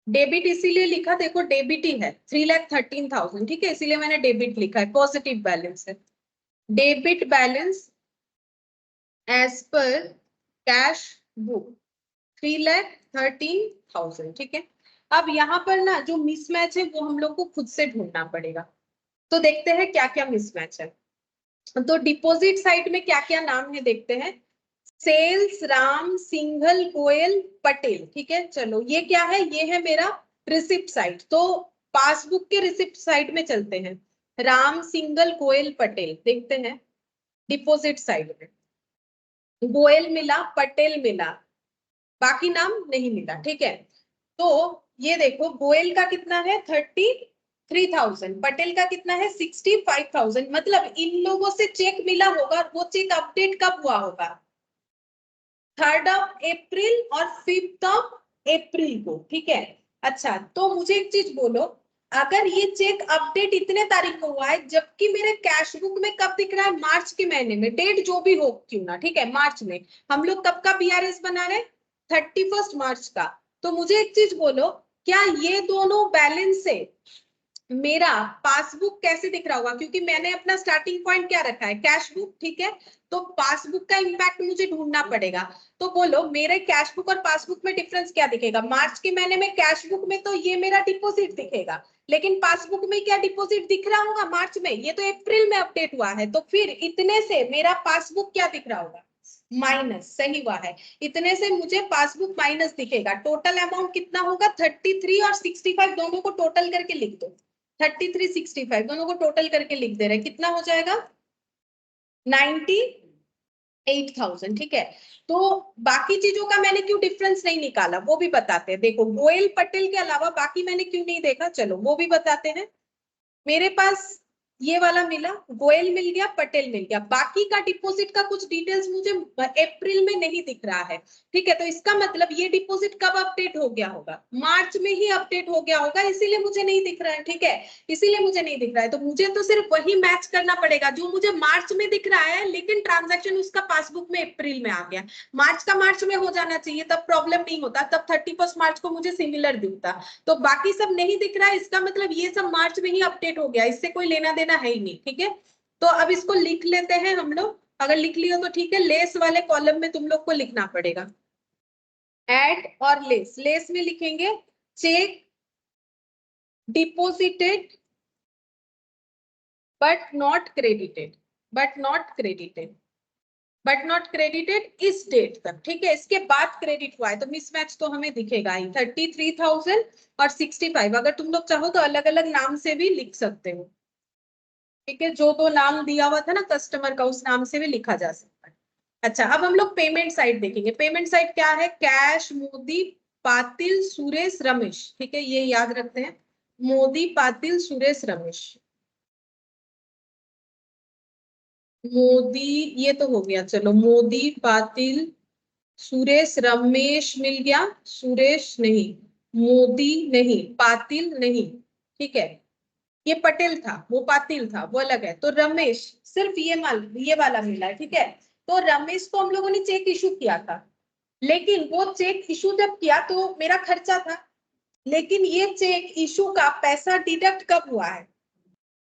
Debit इसीलिए लिखा, देखो डेबिट ही है 3,13,000, ठीक है, इसीलिए मैंने डेबिट लिखा है, पॉजिटिव बैलेंस है। Debit balance as per cash book 3,13,000, ठीक है। अब यहाँ पर ना जो मिसमैच है वो हम लोग को खुद से ढूंढना पड़ेगा। तो देखते हैं क्या क्या मिसमैच है। तो डिपॉजिट साइड में क्या क्या नाम है देखते हैं। सेल्स राम सिंघल गोयल पटेल, ठीक है। चलो ये क्या है, ये है मेरा रिसिप्ट साइड। तो पासबुक के रिसिप्ट साइड में चलते हैं। राम सिंघल गोयल पटेल देखते हैं डिपॉजिट साइड में। गोयल मिला, पटेल मिला, बाकी नाम नहीं मिला, ठीक है। तो ये देखो गोयल का कितना है 33,000, पटेल का कितना है 65,000। मतलब इन लोगों से चेक मिला होगा, वो चेक अपडेट कब हुआ होगा, 3 अप्रैल और 5 अप्रैल को, ठीक है। अच्छा तो मुझे एक चीज बोलो, अगर ये चेक अपडेट इतने तारीख को हुआ है, जबकि मेरे कैश बुक में कब दिख रहा है, मार्च के महीने में, डेट जो भी हो क्यों ना, ठीक है, मार्च में। हम लोग कब का बीआरएस बना रहे, 31 मार्च का। तो मुझे एक चीज बोलो, क्या ये दोनों बैलेंस से मेरा पासबुक कैसे दिख रहा होगा, क्योंकि मैंने अपना स्टार्टिंग पॉइंट क्या रखा है, कैश बुक, ठीक है। तो पासबुक का इंपैक्ट मुझे ढूंढना पड़ेगा। तो बोलो मेरे कैश बुक और पासबुक में डिफरेंस क्या दिखेगा। मार्च के महीने में कैश बुक में तो ये मेरा डिपॉजिट दिखेगा, लेकिन पासबुक में क्या डिपॉजिट दिख रहा होगा मार्च में, ये तो अप्रैल में अपडेट हुआ है। तो फिर इतने से मेरा पासबुक क्या दिख रहा होगा, माइनस, सही हुआ है। इतने से मुझे पासबुक माइनस दिखेगा। टोटल अमाउंट कितना होगा, 33 और 65 दोनों को टोटल करके लिख दो। 33 65 दोनों को टोटल करके लिख दे रहे, कितना हो जाएगा 98,000, ठीक है। तो बाकी चीजों का मैंने क्यों डिफरेंस नहीं निकाला वो भी बताते हैं। देखो गोयल पटेल के अलावा बाकी मैंने क्यों नहीं देखा, चलो वो भी बताते हैं। मेरे पास ये वाला मिला, गोयल मिल गया, पटेल मिल गया, बाकी का डिपॉजिट का कुछ डिटेल्स मुझे अप्रैल में नहीं दिख रहा है, ठीक है। तो इसका मतलब ये डिपॉजिट कब अपडेट हो गया होगा, मार्च में ही अपडेट हो गया होगा, इसीलिए मुझे नहीं दिख रहा है, ठीक है। इसीलिए मुझे नहीं दिख रहा है। तो मुझे तो सिर्फ वही मैच करना पड़ेगा जो मुझे मार्च में दिख रहा है, लेकिन ट्रांजैक्शन उसका पासबुक में अप्रैल में आ गया। मार्च का मार्च में हो जाना चाहिए, तब प्रॉब्लम नहीं होता, तब 31 मार्च को मुझे सिमिलर दिखता। तो बाकी सब नहीं दिख रहा है, इसका मतलब ये सब मार्च में ही अपडेट हो गया, इससे कोई लेना देना है ही नहीं, ठीक है। तो अब इसको लिख लेते हैं हम लोग, अगर लिख लियो तो ठीक है। लेस वाले कॉलम में तुम लोग को लिखना पड़ेगा एड और लेस। लेस में लिखेंगे check deposited but not credited, but not credited, but not credited इस डेट तक, ठीक है। इसके बाद क्रेडिट हुआ है तो मिसमैच तो हमें दिखेगा ही। 33,000 और 65, अगर तुम लोग चाहो तो अलग अलग नाम से भी लिख सकते हो, ठीक है। जो दो नाम दिया हुआ था ना कस्टमर का, उस नाम से भी लिखा जा सकता है। अच्छा अब हम लोग पेमेंट साइड देखेंगे। पेमेंट साइड क्या है, कैश मोदी पातिल सुरेश रमेश, ठीक है, ये याद रखते हैं, मोदी पातिल सुरेश रमेश। मोदी ये तो हो गया, चलो मोदी पातिल सुरेश रमेश मिल गया, सुरेश नहीं, मोदी नहीं, पातिल नहीं, ठीक है। ये पटेल था, वो पातिल था, वो अलग है। तो रमेश सिर्फ ये वाला मिला है, ठीक है। तो रमेश को हम लोगों ने चेक इशू किया था, लेकिन वो चेक इशू जब किया तो मेरा खर्चा था, लेकिन ये चेक इशू का पैसा डिडक्ट कब हुआ है,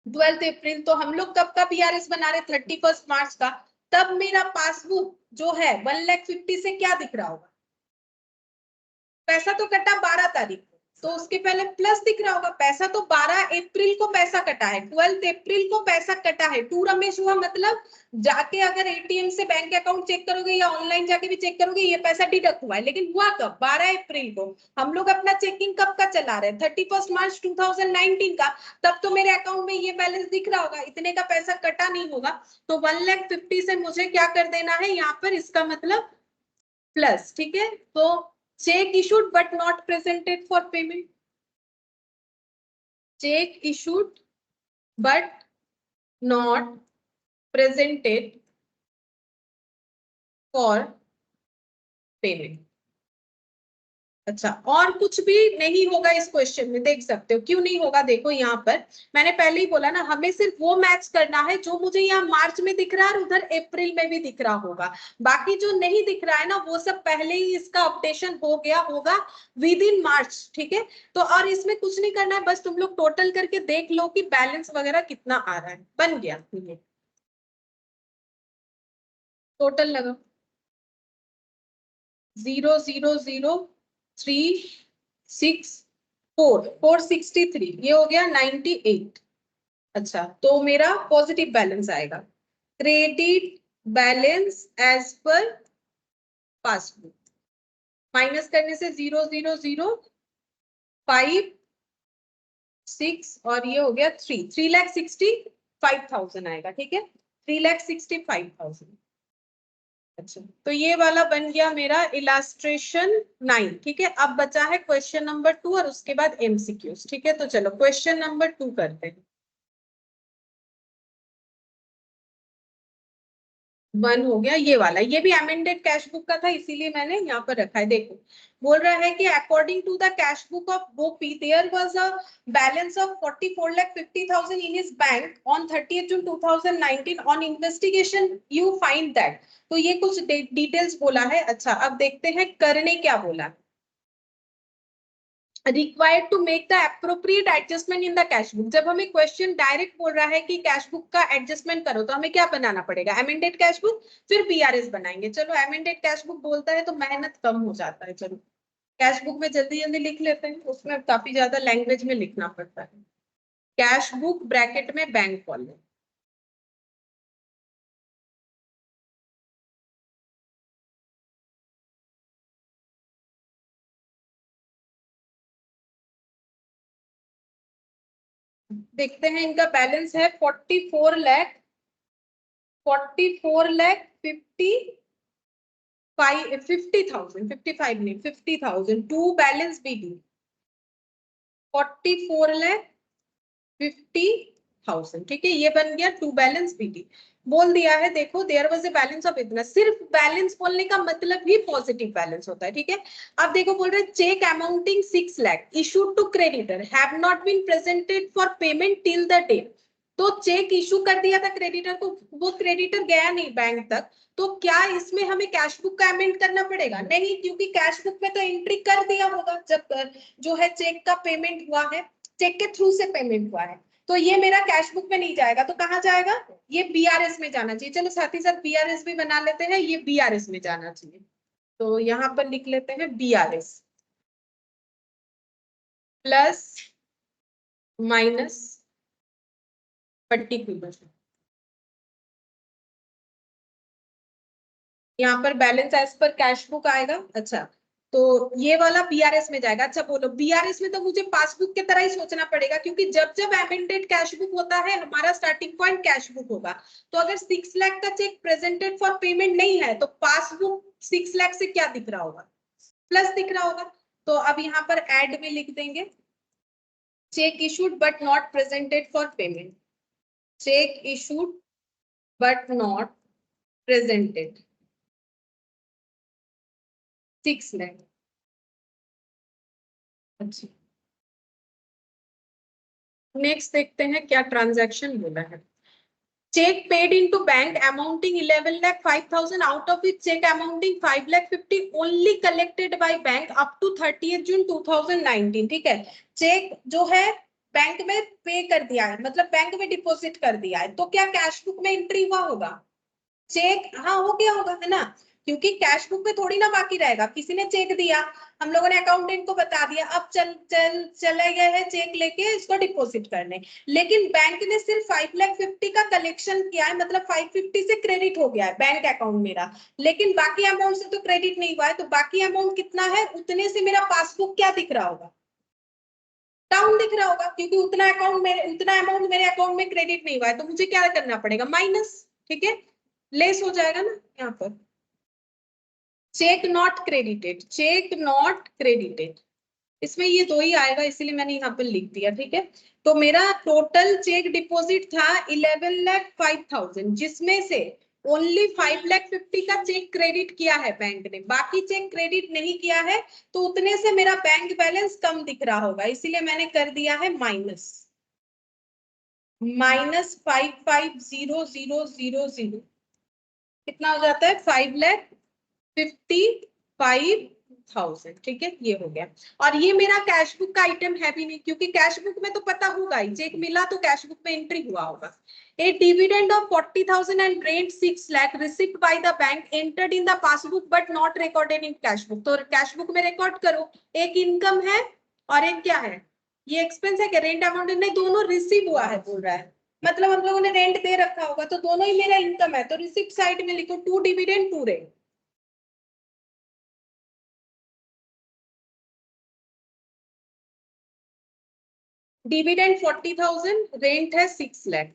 12 अप्रैल। तो हम लोग कब का बीआरएस बना रहे, 31 मार्च का। तब मेरा पासबुक जो है 1,50,000 से क्या दिख रहा होगा, पैसा तो कटा 12 तारीख को, तो उसके पहले प्लस दिख रहा होगा। पैसा तो 12 अप्रैल को पैसा कटा है, 12 अप्रैल को पैसा कटा है। टू रमेश हुआ मतलब जाके अगर एटीएम से बैंक अकाउंट चेक करोगे या ऑनलाइन जाके भी चेक करोगे, ये पैसा डिडक्ट हुआ है। लेकिन हुआ कब, 12 अप्रैल को। हम लोग अपना चेकिंग कब का चला रहे हैं, 31 मार्च 2019 का। तब तो मेरे अकाउंट में ये बैलेंस दिख रहा होगा, इतने का पैसा कटा नहीं होगा। तो 1,50,000 से मुझे क्या कर देना है यहाँ पर, इसका मतलब प्लस, ठीक है। तो check issued but not presented for payment, check issued but not presented for payment। अच्छा, और कुछ भी नहीं होगा इस क्वेश्चन में, देख सकते हो क्यों नहीं होगा। देखो यहाँ पर मैंने पहले ही बोला ना, हमें सिर्फ वो मैच करना है जो मुझे यहाँ मार्च में दिख रहा है और उधर अप्रैल में भी दिख रहा होगा। बाकी जो नहीं दिख रहा है ना, वो सब पहले ही इसका अपडेशन हो गया होगा विद इन मार्च, ठीक है। तो और इसमें कुछ नहीं करना है, बस तुम लोग टोटल करके देख लो कि बैलेंस वगैरह कितना आ रहा है। बन गया ये टोटल लगा 0,003,6,4,463, ये हो गया 98। अच्छा, तो मेरा पॉजिटिव बैलेंस आएगा। Credit balance as per passbook, minus करने से 0,005,6 और ये हो गया 3,65,000 आएगा, ठीक है, 3,65,000। अच्छा, तो ये वाला बन गया मेरा इलास्ट्रेशन 9, ठीक है। अब बचा है क्वेश्चन नंबर 2 और उसके बाद एमसीक्यूज, ठीक है। तो चलो क्वेश्चन नंबर 2 करते हैं। 1 हो गया ये वाला, ये भी अमेंडेड कैश बुक का था इसीलिए मैंने यहाँ पर रखा है। देखो बोल रहा है कि according to the cash book of Gopi there was a balance of 44,50,000 in his bank on 30th June 2019। On investigation you find that. तो ये कुछ डिटेल्स बोला है। अच्छा, अब देखते हैं करने क्या बोला है। Required to make the appropriate adjustment in the cash book. जब हमें क्वेश्चन डायरेक्ट बोल रहा है कि कैश बुक का एडजस्टमेंट करो, तो हमें क्या बनाना पड़ेगा, अमेंडेड कैश बुक, फिर बीआरएस बनाएंगे। चलो अमेंडेड कैश बुक बोलता है तो मेहनत कम हो जाता है। चलो कैश बुक में जल्दी जल्दी लिख लेते हैं, उसमें काफी ज्यादा लैंग्वेज में लिखना पड़ता है। कैश बुक ब्रैकेट में बैंक कॉलम। देखते हैं, इनका बैलेंस है 44,50,000, 50,000 टू बैलेंस बीडी 44,50,000, ठीक है। ये बन गया टू बैलेंस बीडी। बोल दिया है, देखो there was a balance of इतना। सिर्फ बैलेंस बोलने का मतलब ही पॉजिटिव बैलेंस होता है, ठीक है। अब देखो बोल रहे cheque amounting 6 lakh issued to creditor have not been presented for payment till the date. तो चेक इशू कर दिया था क्रेडिटर को, वो क्रेडिटर गया नहीं बैंक तक, तो क्या इसमें हमें कैश बुक का अमेंड करना पड़ेगा? नहीं, क्योंकि कैश बुक में तो एंट्री कर दिया होगा जब जो है चेक का पेमेंट हुआ है, चेक के थ्रू से पेमेंट हुआ है। तो ये मेरा कैश बुक में नहीं जाएगा, तो कहाँ जाएगा? ये बीआरएस में जाना चाहिए। चलो साथ ही साथ बीआरएस भी बना लेते हैं, ये बीआरएस में जाना चाहिए। तो यहाँ पर लिख लेते हैं बीआरएस प्लस माइनस पर्टिकुलर। यहाँ पर balance as per cash book आएगा। अच्छा, तो ये वाला बीआरएस में जाएगा। अच्छा बोलो, बीआरएस में तो मुझे पासबुक की तरह ही सोचना पड़ेगा, क्योंकि जब जब अमेंडेड कैश बुक होता है हमारा स्टार्टिंग पॉइंट कैश बुक होगा। तो अगर 6 लाख का चेक प्रेजेंटेड फॉर पेमेंट नहीं है, तो पासबुक 6 लाख से क्या दिख रहा होगा? प्लस दिख रहा होगा। तो अब यहाँ पर एड में लिख देंगे cheque issued but not presented for payment. Cheque issued but not presented 6 lakh. अच्छा, नेक्स्ट देखते हैं क्या ट्रांजैक्शन बोला है। Cheque paid into bank amounting 11,05,000 out of which cheque amounting 5,50,000 only collected by bank up to 30th June 2019, ठीक है। Check जो है बैंक में पे कर दिया है, मतलब बैंक में डिपॉजिट कर दिया है, तो क्या कैश बुक में एंट्री हुआ होगा? चेक हाँ हो गया होगा, है ना, क्योंकि कैश बुक में थोड़ी ना बाकी रहेगा। किसी ने चेक दिया, हम लोगों ने अकाउंटेंट को बता दिया, अब चले गए हैं चेक लेके इसको डिपॉजिट करने। लेकिन बैंक ने सिर्फ 5,50,000 का कलेक्शन किया है, मतलब 550 से क्रेडिट हो गया है बैंक अकाउंट मेरा, लेकिन बाकी अमाउंट से तो क्रेडिट नहीं हुआ है। तो बाकी अमाउंट कितना है, उतने से मेरा पासबुक क्या दिख रहा होगा? डाउन दिख रहा होगा, क्योंकि उतना अमाउंट मेरे अकाउंट में क्रेडिट नहीं हुआ है। तो मुझे क्या करना पड़ेगा? माइनस, ठीक है, लेस हो जाएगा ना यहाँ पर। Cheque not credited, cheque not credited, इसमें ये दो ही आएगा, इसीलिए मैंने यहाँ पर लिख दिया, ठीक है। तो मेरा टोटल चेक डिपॉजिट था 11,05,000, जिसमें से ओनली 5,50,000 का चेक क्रेडिट किया है बैंक ने, बाकी चेक क्रेडिट नहीं किया है, तो उतने से मेरा बैंक बैलेंस कम दिख रहा होगा, इसीलिए मैंने कर दिया है -55,000। कितना हो जाता है? 5,55,000। ठीक है, ये हो गया। और ये मेरा कैश बुक का आइटम है भी नहीं, क्योंकि कैश बुक में तो पता होगा ही, चेक मिला तो कैश बुक में एंट्री हुआ होगा। A dividend of 40,000 and rent 6 lakh received by the bank entered in the passbook but not recorded in cash book। तो कैश बुक में रिकॉर्ड करो, एक इनकम है और एक क्या है, ये एक्सपेंस है कि रेंट अमाउंट नहीं, दोनों रिसीव हुआ है बोल रहा है, मतलब हम लोगों ने रेंट दे रखा होगा, तो दोनों ही मेरा इनकम है, तो रिसिप्ट साइड में लिखो 2 डिविडेंड 2 रेंट। डिविडेंड 40,000, रेंट है 6 लाख।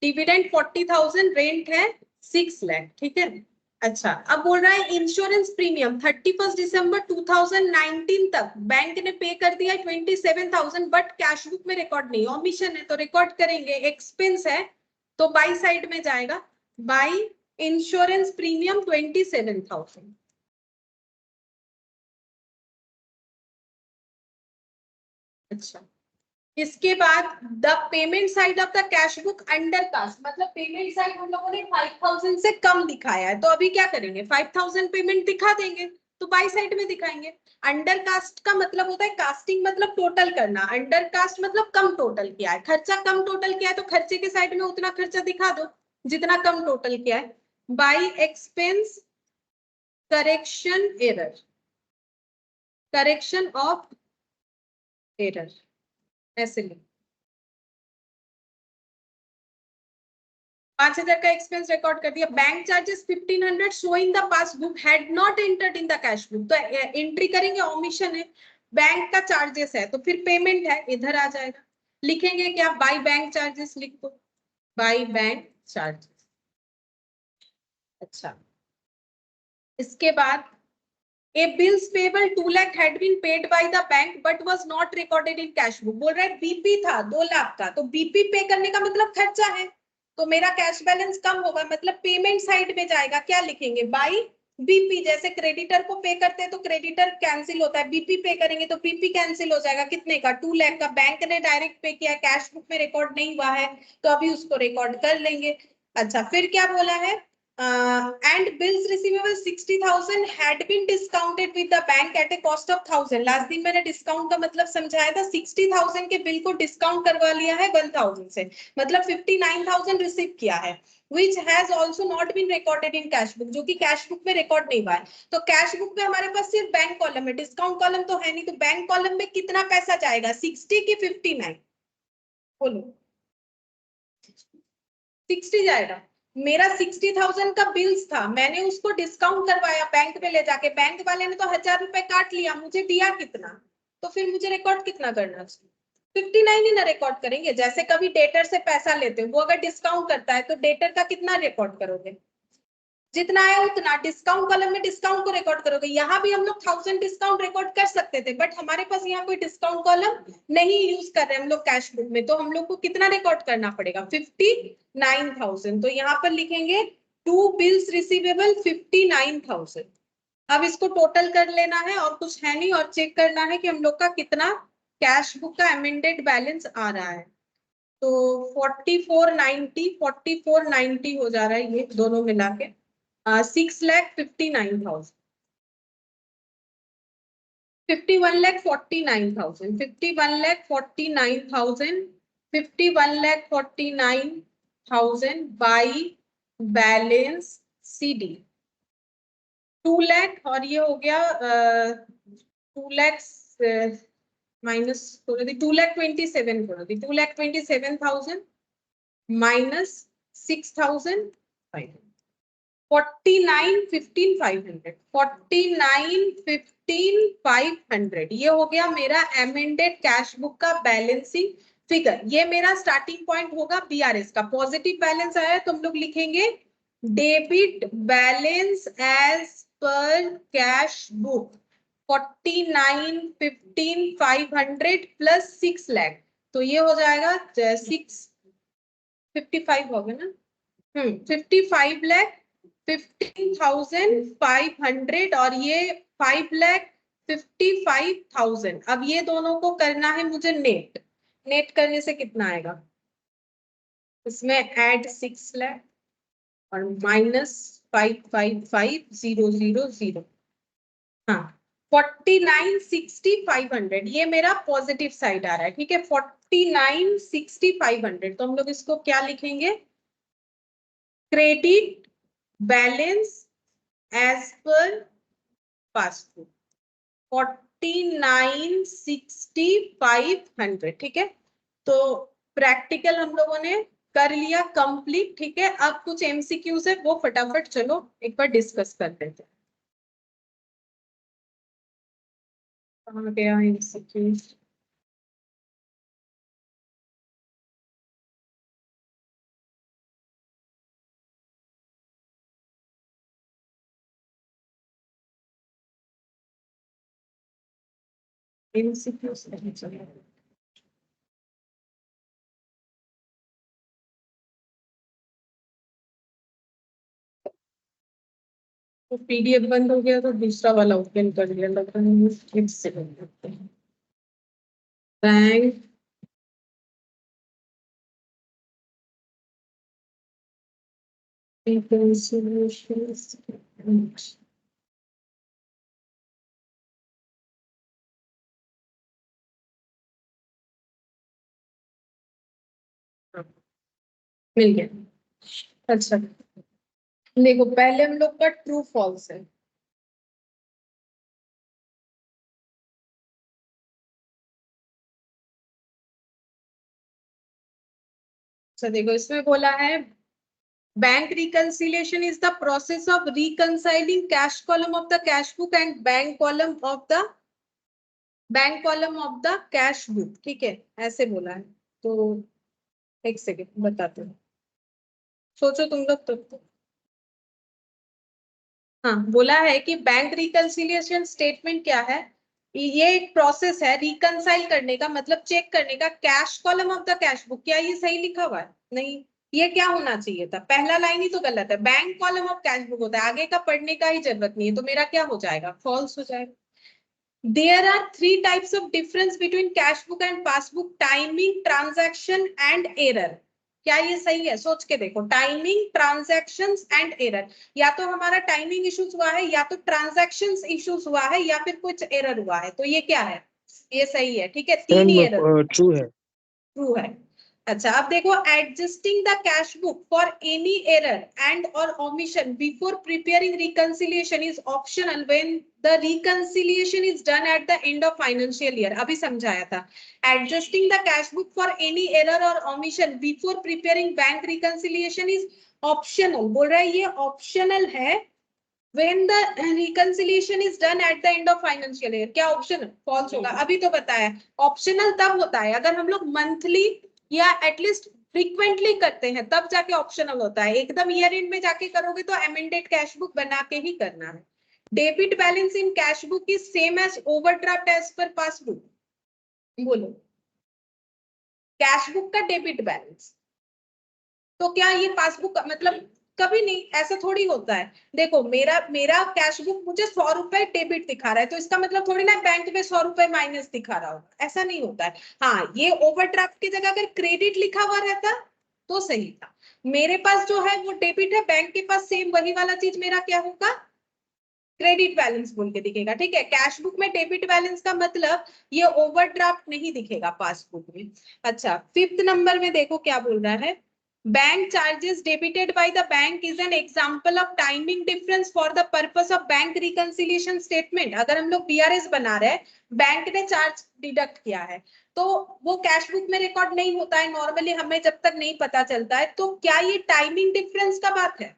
डिविडेंड 40,000, रेंट है 6 लाख। ठीक है, अच्छा अब बोल रहा है इंश्योरेंस प्रीमियम 31 दिसंबर 2019 तक बैंक ने पे कर दिया 27,000, बट कैश बुक में रिकॉर्ड नहीं, ऑमिशन है, तो रिकॉर्ड करेंगे, एक्सपेंस है, तो बाई साइड में जाएगा, बाई इंश्योरेंस प्रीमियम 27,000। अच्छा, इसके बाद the payment side of the cash book undercast, मतलब पेमेंट साइड हम लोगों ने 5,000 से कम दिखाया है, तो अभी क्या करेंगे, 5,000 पेमेंट दिखा देंगे, तो बाई साइड में दिखाएंगे। अंडर कास्ट का मतलब होता है, कास्टिंग मतलब टोटल करना, अंडर कास्ट मतलब कम टोटल किया है, खर्चा कम टोटल किया है, तो खर्चे के साइड में उतना खर्चा दिखा दो जितना कम टोटल किया है। By expense correction error, correction of error, ऐसे लिख। 5,000 का एक्सपेंस रिकॉर्ड कर दिया। Bank charges 1,500 show in the passbook had not entered in the cash book, तो एंट्री करेंगे, ओमिशन है, बैंक का चार्जेस है, तो फिर पेमेंट है, इधर आ जाएगा, लिखेंगे क्या, बाय बैंक चार्जेस लिख दो, बाय बैंक चार्जेस। अच्छा, इसके बाद A bills payable 2 lakh had been paid by the bank but was not recorded in cash book। बोल रहा है बीपी था 2 लाख का, तो बीपी पे करने का मतलब खर्चा है, तो मेरा कैश बैलेंस कम होगा, मतलब पेमेंट साइड में जाएगा, क्या लिखेंगे, बाई बीपी। जैसे क्रेडिटर को पे करते हैं तो क्रेडिटर कैंसिल होता है, बीपी पे करेंगे तो बीपी कैंसिल हो जाएगा, कितने का, 2 लाख का, बैंक ने डायरेक्ट पे किया, कैश बुक में रिकॉर्ड नहीं हुआ है, तो अभी उसको रिकॉर्ड कर लेंगे। अच्छा, फिर क्या बोला है, and bills receivable 60,000 had been discounted with the bank at a cost of 1,000। Last दिन मैंने डिस्काउंट का मतलब समझाया था, 60,000 के बिल को डिस्काउंट करवा लिया है 1,000 से, मतलब 59,000 रिसीव किया है, which has also not been recorded in cash book, जो कि कैश बुक में रिकॉर्ड नहीं हुआ है। तो कैश बुक में हमारे पास सिर्फ बैंक कॉलम है, डिस्काउंट कॉलम तो है नहीं, तो बैंक कॉलम में कितना पैसा जाएगा, 60 की 59, बोलो 60 जाएगा। मेरा 60,000 का बिल्स था, मैंने उसको डिस्काउंट करवाया बैंक में ले जाके, बैंक वाले ने तो 1,000 रुपए काट लिया, मुझे दिया कितना, तो फिर मुझे रिकॉर्ड कितना करना चाहिए, 59 ही ना रिकॉर्ड करेंगे। जैसे कभी डेटर से पैसा लेते हो, वो अगर डिस्काउंट करता है तो डेटर का कितना रिकॉर्ड करोगे, जितना है उतना, डिस्काउंट कॉलम में डिस्काउंट को रिकॉर्ड करोगे। यहाँ भी हम लोग 1,000 डिस्काउंट रिकॉर्ड कर सकते थे, बट हमारे पास यहाँ कोई डिस्काउंट कॉलम नहीं यूज कर रहे हम लोग कैश बुक में, तो हम लोग को कितना रिकॉर्ड करना पड़ेगा, 59,000। तो यहाँ पर लिखेंगे टू बिल्स रिसीवेबल 59,000। अब इसको टोटल कर लेना है, और कुछ है नहीं, और चेक करना है कि हम लोग का कितना कैश बुक का अमेंडेड बैलेंस आ रहा है। तो 4490 हो जा रहा है ये दोनों मिला के, 6,59,000, 51,49,000, 51,49,000, 51,49,000 बाई बैलेंस CD 2 लाख, और ये हो गया 2 लाख माइनस 2,27,000 करो दी, 2,27,000 माइनस 6,500, 49,15,500 ये हो गया मेरा एमेंडेड कैश बुक का बैलेंसिंग फिगर। ये मेरा स्टार्टिंग पॉइंट होगा BRS का, पॉजिटिव बैलेंस आया तो हम लोग लिखेंगे debit balance as per cash book 49,15,500 plus 6 lakh, तो ये हो जाएगा 655 होगा ना, 55,15,500 और ये 5,55,000। अब ये दोनों को करना है मुझे नेट। नेट करने से कितना आएगा? इसमें ऐड 6 लाख और माइनस 555,000। हाँ, 49,60,500 ये मेरा पॉजिटिव साइड आ रहा है। ठीक है, 49,60,500। तो हम लोग इसको क्या लिखेंगे? Credit balance as per passbook 49,60,500। ठीक है, तो प्रैक्टिकल हम लोगों ने कर लिया कंप्लीट। ठीक है, अब कुछ एमसीक्यूज है, वो फटाफट चलो एक बार डिस्कस कर लेते हैं। कहाँ गया एमसीक्यूज? एमसीक्यूज नहीं चला। तो पीडीएफ बंद हो गया तो दूसरा वाला ओपन कर लिया, लग रहा है फिर से बंद करते हैं। बैंक reconciliation मिल गया। अच्छा देखो, पहले हम लोग का ट्रू फॉल्स है। अच्छा देखो, इसमें बोला है bank reconciliation is the process of reconciling cash column of the cash book and bank column of the cash book. ठीक है, ऐसे बोला है। तो एक सेकेंड बताते हैं, सोचो तुम लोग तो। हाँ, बोला है कि बैंक रिकंसिलिएशन स्टेटमेंट क्या है? ये एक प्रोसेस है रिकंसाइल करने का, मतलब चेक करने का cash column of the cash book. क्या ये सही लिखा हुआ है? नहीं, ये क्या होना चाहिए था? पहला लाइन ही तो गलत है। Bank column of cash book होता है, आगे का पढ़ने का ही जरूरत नहीं है। तो मेरा क्या हो जाएगा? फॉल्स हो जाएगा। There are three types of difference between cash book and passbook: timing, transaction and error। क्या ये सही है? सोच के देखो, टाइमिंग, ट्रांजैक्शंस एंड एरर। या तो हमारा टाइमिंग इश्यूज हुआ है, या तो ट्रांजैक्शंस इश्यूज हुआ है, या फिर कुछ एरर हुआ है। तो ये क्या है? ये सही है। ठीक है, तीन ही एरर ट्रू है। ट्रू है। अच्छा, अब देखो, adjusting the cash book for any error and और omission before preparing reconciliation is optional when the reconciliation is done at the end of financial year. अभी समझाया था। Adjusting the cash book for any error और omission before preparing bank reconciliation is optional. बोल रहा है ये optional है when the reconciliation is done at the end of financial year। क्या ऑप्शन फॉल्स होगा? अभी तो बताया, ऑप्शनल तब होता है अगर हम लोग मंथली या एटलीस्ट फ्रीक्वेंटली करते हैं, तब जाके ऑप्शनल होता है। एकदम ईयर एंड में जाके करोगे तो अमेंडेड कैश बुक बना के ही करना है। Debit balance in cash book is same as overdraft as per passbook. बोलो, कैश बुक का डेबिट बैलेंस तो क्या ये पासबुक मतलब? कभी नहीं, ऐसा थोड़ी होता है। देखो, मेरा मेरा कैश बुक मुझे 100 रुपए डेबिट दिखा रहा है, तो इसका मतलब थोड़ी ना बैंक में 100 रुपए माइनस दिखा रहा होगा। ऐसा नहीं होता है। हाँ, ये ओवरड्राफ्ट की जगह अगर क्रेडिट लिखा हुआ रहता तो सही था। मेरे पास जो है वो डेबिट है, बैंक के पास सेम वही वाला चीज मेरा क्या होगा? क्रेडिट बैलेंस बोल के दिखेगा। ठीक है, कैश बुक में डेबिट बैलेंस का मतलब ये ओवरड्राफ्ट नहीं दिखेगा पासबुक में। अच्छा, फिफ्थ नंबर में देखो क्या बोल रहा है। Bank charges debited by the bank is an example of timing difference for the purpose of bank reconciliation statement. अगर हम लोग बीआरएस बना रहे हैं, बैंक ने चार्ज डिडक्ट किया है, तो वो कैश बुक में रिकॉर्ड नहीं होता है नॉर्मली, हमें जब तक नहीं पता चलता है। तो क्या ये टाइमिंग डिफरेंस का बात है?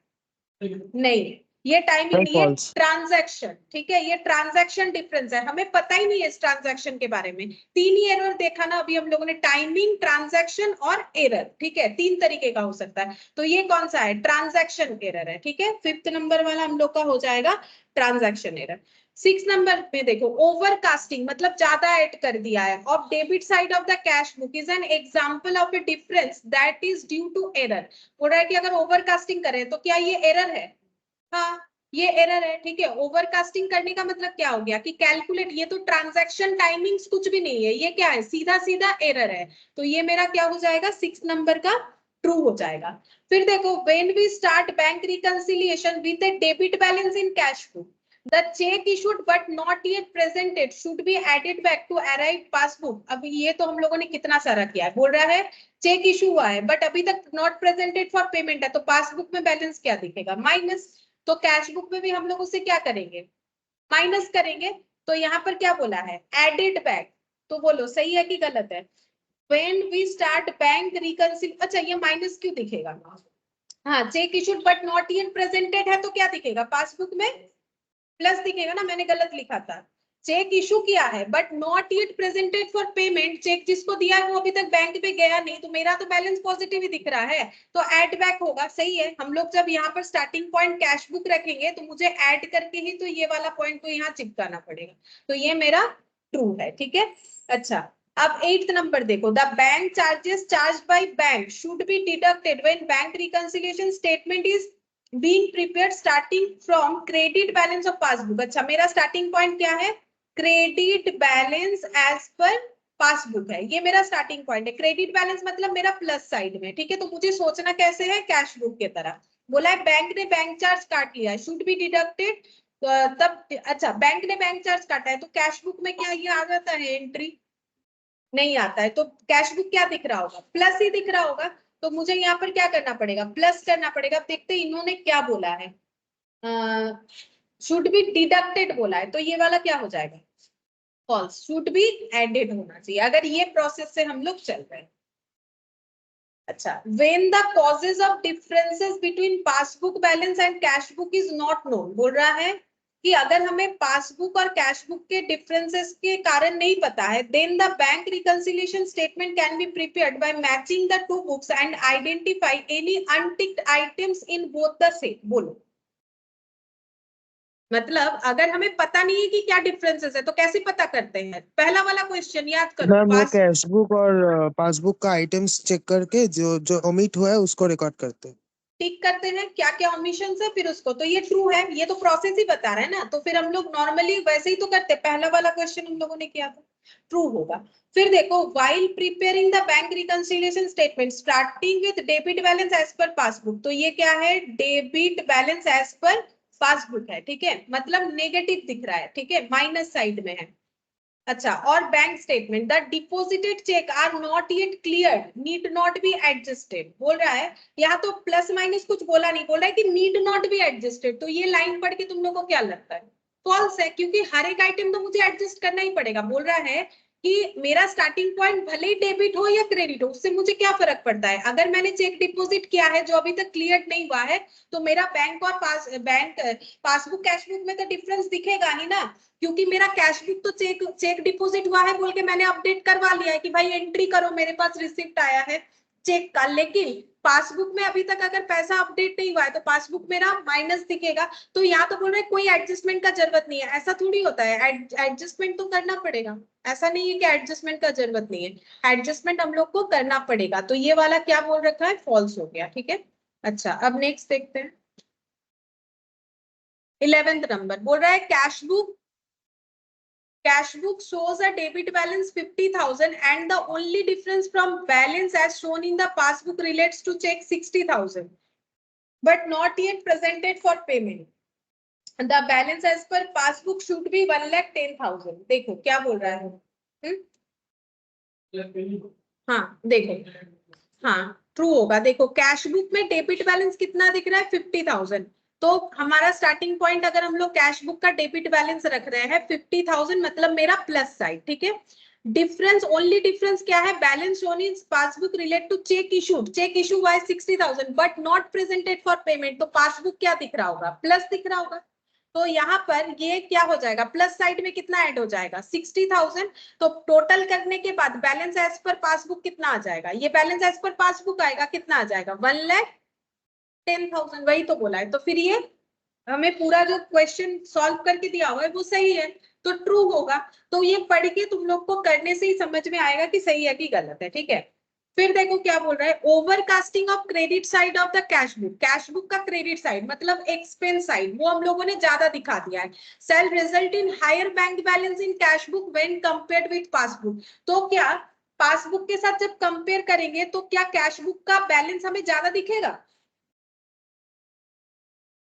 नहीं, ये टाइमिंग नहीं है, ट्रांजैक्शन। ठीक है, ये ट्रांजैक्शन डिफरेंस है, हमें पता ही नहीं है इस ट्रांजैक्शन के बारे में। तीन ही एरर देखा ना अभी हम लोगों ने, टाइमिंग, ट्रांजैक्शन और एरर। ठीक है, तीन तरीके का हो सकता है। तो ये कौन सा है? ट्रांजैक्शन एरर है। ठीक है, फिफ्थ नंबर वाला हम लोग का हो जाएगा ट्रांजैक्शन एरर। 6 नंबर में देखो ओवरकास्टिंग मतलब ज्यादा ऐड कर दिया है of debit side of the cash book is an example of a difference that is due to error. बोल रहा है कि अगर ओवरकास्टिंग करें तो क्या ये एरर है? हाँ ये एरर है, ठीक है। ओवरकास्टिंग करने का मतलब क्या हो गया कि कैलकुलेट, ये तो ट्रांजैक्शन टाइमिंग्स कुछ भी नहीं है, ये क्या है, सीधा सीधा एरर है। तो ये मेरा क्या हो जाएगा, 6 नंबर का ट्रू हो जाएगा। फिर देखो when we start bank reconciliation with a debit balance in cash book the cheque issued but not yet presented should be added back to arrive passbook. अब ये तो हम लोगों ने कितना सारा किया है। बोल रहा है चेक इशू हुआ है बट अभी तक नॉट प्रेजेंटेड फॉर पेमेंट है, तो पासबुक में बैलेंस क्या दिखेगा, माइनस। तो कैश बुक में भी हम लोग उससे क्या करेंगे, माइनस करेंगे। तो यहाँ पर क्या बोला है, एडेड बैक। तो बोलो सही है कि गलत है? व्हेन वी स्टार्ट बैंक रिकंसिल, अच्छा ये माइनस क्यों दिखेगा? हाँ check issued but not yet presented है तो क्या दिखेगा, पासबुक में प्लस दिखेगा ना, मैंने गलत लिखा था। चेक इशू किया है but not yet presented for payment, cheque जिसको दिया है वो अभी तक बैंक पे गया नहीं, तो मेरा तो बैलेंस पॉजिटिव ही दिख रहा है, तो ऐड बैक होगा। सही है, हम लोग जब यहाँ पर स्टार्टिंग पॉइंट कैश बुक रखेंगे तो मुझे ऐड करके ही तो ये वाला पॉइंट को यहाँ चिपकाना पड़ेगा, तो ये मेरा ट्रू है, ठीक है। अच्छा अब 8th नंबर देखो, the bank charges charge by bank should be deducted when bank reconciliation statement is being prepared starting from credit balance of passbook। अच्छा मेरा स्टार्टिंग पॉइंट क्या है, credit balance as per passbook है, ये मेरा starting point है। Credit balance मतलब मेरा प्लस साइड में, ठीक है। तो मुझे सोचना कैसे है, कैश बुक की तरह। बोला है बैंक ने बैंक चार्ज काट लिया, शुड बी डिडक्टेड, तब अच्छा बैंक ने बैंक चार्ज काटा है तो कैश बुक में क्या ये आ जाता है एंट्री, नहीं आता है। तो कैश बुक क्या दिख रहा होगा, प्लस ही दिख रहा होगा। तो मुझे यहाँ पर क्या करना पड़ेगा, प्लस करना पड़ेगा। अब देखते हैं इन्होंने क्या बोला है, शुड बी डिडक्टेड बोला है, तो ये वाला क्या हो जाएगा, फॉल्स, शुड बी एडेड होना चाहिए अगर ये प्रोसेस से हम लोग चल रहे हैं। अच्छा when the causes of differences between passbook balance and cash book is not known, बोल रहा है कि अगर हमें पासबुक और कैश बुक के डिफरेंसेस के कारण नहीं पता है, then the bank reconciliation statement can be prepared by matching the two books and identify any unticked items in both the same। बोलो मतलब अगर हमें पता नहीं है कि क्या डिफरेंसेस है तो कैसे पता करते हैं, पहला वाला क्वेश्चन याद करो, मैम वो कैश बुक और पासबुक का आइटम्स चेक करके जो जो ओमिट हुआ है उसको रिकॉर्ड करते हैं, टिक करते हैं क्या क्या ओमिशन है, फिर उसको, तो ये ट्रू है, ये तो प्रोसेस ही बता रहा है ना, तो फिर हम लोग नॉर्मली वैसे ही तो करते, पहला वाला क्वेश्चन हम लोगों ने किया था, ट्रू होगा। फिर देखो while preparing the bank reconciliation statement starting with debit balance as per passbook, तो ये क्या है, debit balance as per passbook है, ठीक है, मतलब नेगेटिव दिख रहा है, ठीक है, माइनस साइड में है। अच्छा और bank statement the deposited cheque are not yet cleared need not be adjusted, बोल रहा है यहाँ तो प्लस माइनस कुछ बोला नहीं, बोल रहा है कि नीड नॉट बी एडजस्टेड। तो ये लाइन पढ़ के तुम लोग को क्या लगता है, फॉल्स है, क्योंकि हर एक आइटम तो मुझे एडजस्ट करना ही पड़ेगा। बोल रहा है कि मेरा स्टार्टिंग पॉइंट भले ही डेबिट हो या क्रेडिट हो, उससे मुझे क्या फर्क पड़ता है, अगर मैंने चेक डिपोजिट किया है जो अभी तक क्लियर नहीं हुआ है तो मेरा बैंक और पासबुक कैश बुक में तो डिफरेंस दिखेगा ही ना, क्योंकि मेरा कैश बुक तो चेक डिपॉजिट हुआ है बोल के मैंने अपडेट करवा लिया है कि भाई एंट्री करो मेरे पास रिसिप्ट आया है चेक का, लेकिन पासबुक में अभी तक अगर पैसा अपडेट नहीं हुआ है तो पासबुक मेरा माइनस दिखेगा। तो यहाँ तो बोल रहे कोई एडजस्टमेंट का जरूरत नहीं है, ऐसा थोड़ी होता है, एडजस्टमेंट तो करना पड़ेगा, ऐसा नहीं है कि एडजस्टमेंट का जरूरत नहीं है, एडजस्टमेंट हम लोग को करना पड़ेगा। तो ये वाला क्या बोल रखा है, फॉल्स हो गया, ठीक है। अच्छा अब नेक्स्ट देखते हैं 11th नंबर, बोल रहा है cash book shows a debit balance 50,000 and the only difference from balance as shown in the passbook relates to check 60,000 but not yet presented for payment, the balance as per passbook should be 1,10,000। देखो क्या बोल रहा है, हाँ देखो, हाँ true होगा। देखो कैश बुक में डेबिट बैलेंस कितना दिख रहा है, 50,000, तो हमारा स्टार्टिंग पॉइंट अगर हम लोग कैश बुक का डेबिट बैलेंस रख रहे हैं 50,000 मतलब मेरा प्लस साइड, ठीक है। डिफरेंस, ओनली डिफरेंस क्या है, balance shown in passbook relate to cheque issued, cheque issue हुआ है 60,000 but not presented for payment, तो पासबुक क्या दिख रहा होगा, प्लस दिख रहा होगा। तो यहाँ पर ये क्या हो जाएगा, प्लस साइड में कितना ऐड हो जाएगा, 60,000। तो टोटल करने के बाद बैलेंस एज पर पासबुक कितना आ जाएगा, ये बैलेंस एज पर पासबुक आएगा कितना आ जाएगा, 1,10,000, वही तो बोला है। तो फिर ये हमें पूरा जो क्वेश्चन सॉल्व करके दिया हुआ है वो सही है तो ट्रू होगा। तो ये पढ़ के तुम लोग को करने से ही समझ में आएगा कि सही है कि गलत है, ठीक है। फिर देखो क्या बोल रहा है, overcasting of credit side of the cash book. Cash book का क्रेडिट साइड मतलब एक्सपेंस साइड वो हम लोगों ने ज्यादा दिखा दिया है। Shall result in higher bank balance in cash book when compared with passbook. तो क्या पासबुक के साथ जब कंपेयर करेंगे तो क्या कैश बुक का बैलेंस हमें ज्यादा दिखेगा?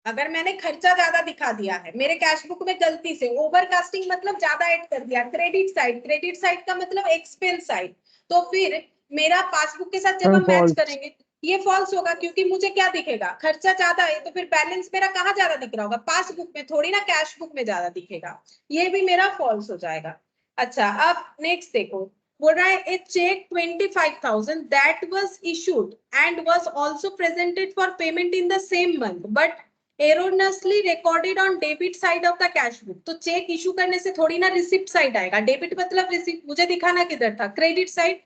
अगर मैंने खर्चा ज्यादा दिखा दिया है मेरे कैश बुक में गलती से, ओवरकास्टिंग मतलब ज्यादा ऐड कर दिया, क्रेडिट साइड का मतलब एक्सपेंस साइड, तो फिर मेरा पासबुक के साथ जब हम मैच फॉल्स। करेंगे ये फॉल्स होगा, क्योंकि मुझे क्या दिखेगा, खर्चा ज्यादा है तो फिर बैलेंस मेरा कहाँ ज्यादा दिख रहा होगा, पासबुक में थोड़ी ना कैश बुक में ज्यादा दिखेगा। ये भी मेरा फॉल्स हो जाएगा। अच्छा अब नेक्स्ट देखो, बोल रहा है a cheque 25,000 that was issued and was also presented for payment in the same month but erroneously recorded on debit side of the cash book. तो चेक इशू करने से थोड़ी ना रिसिप्ट साइड आएगा, डेबिट मतलब रिसिप्ट, मुझे दिखाना किधर था, credit side.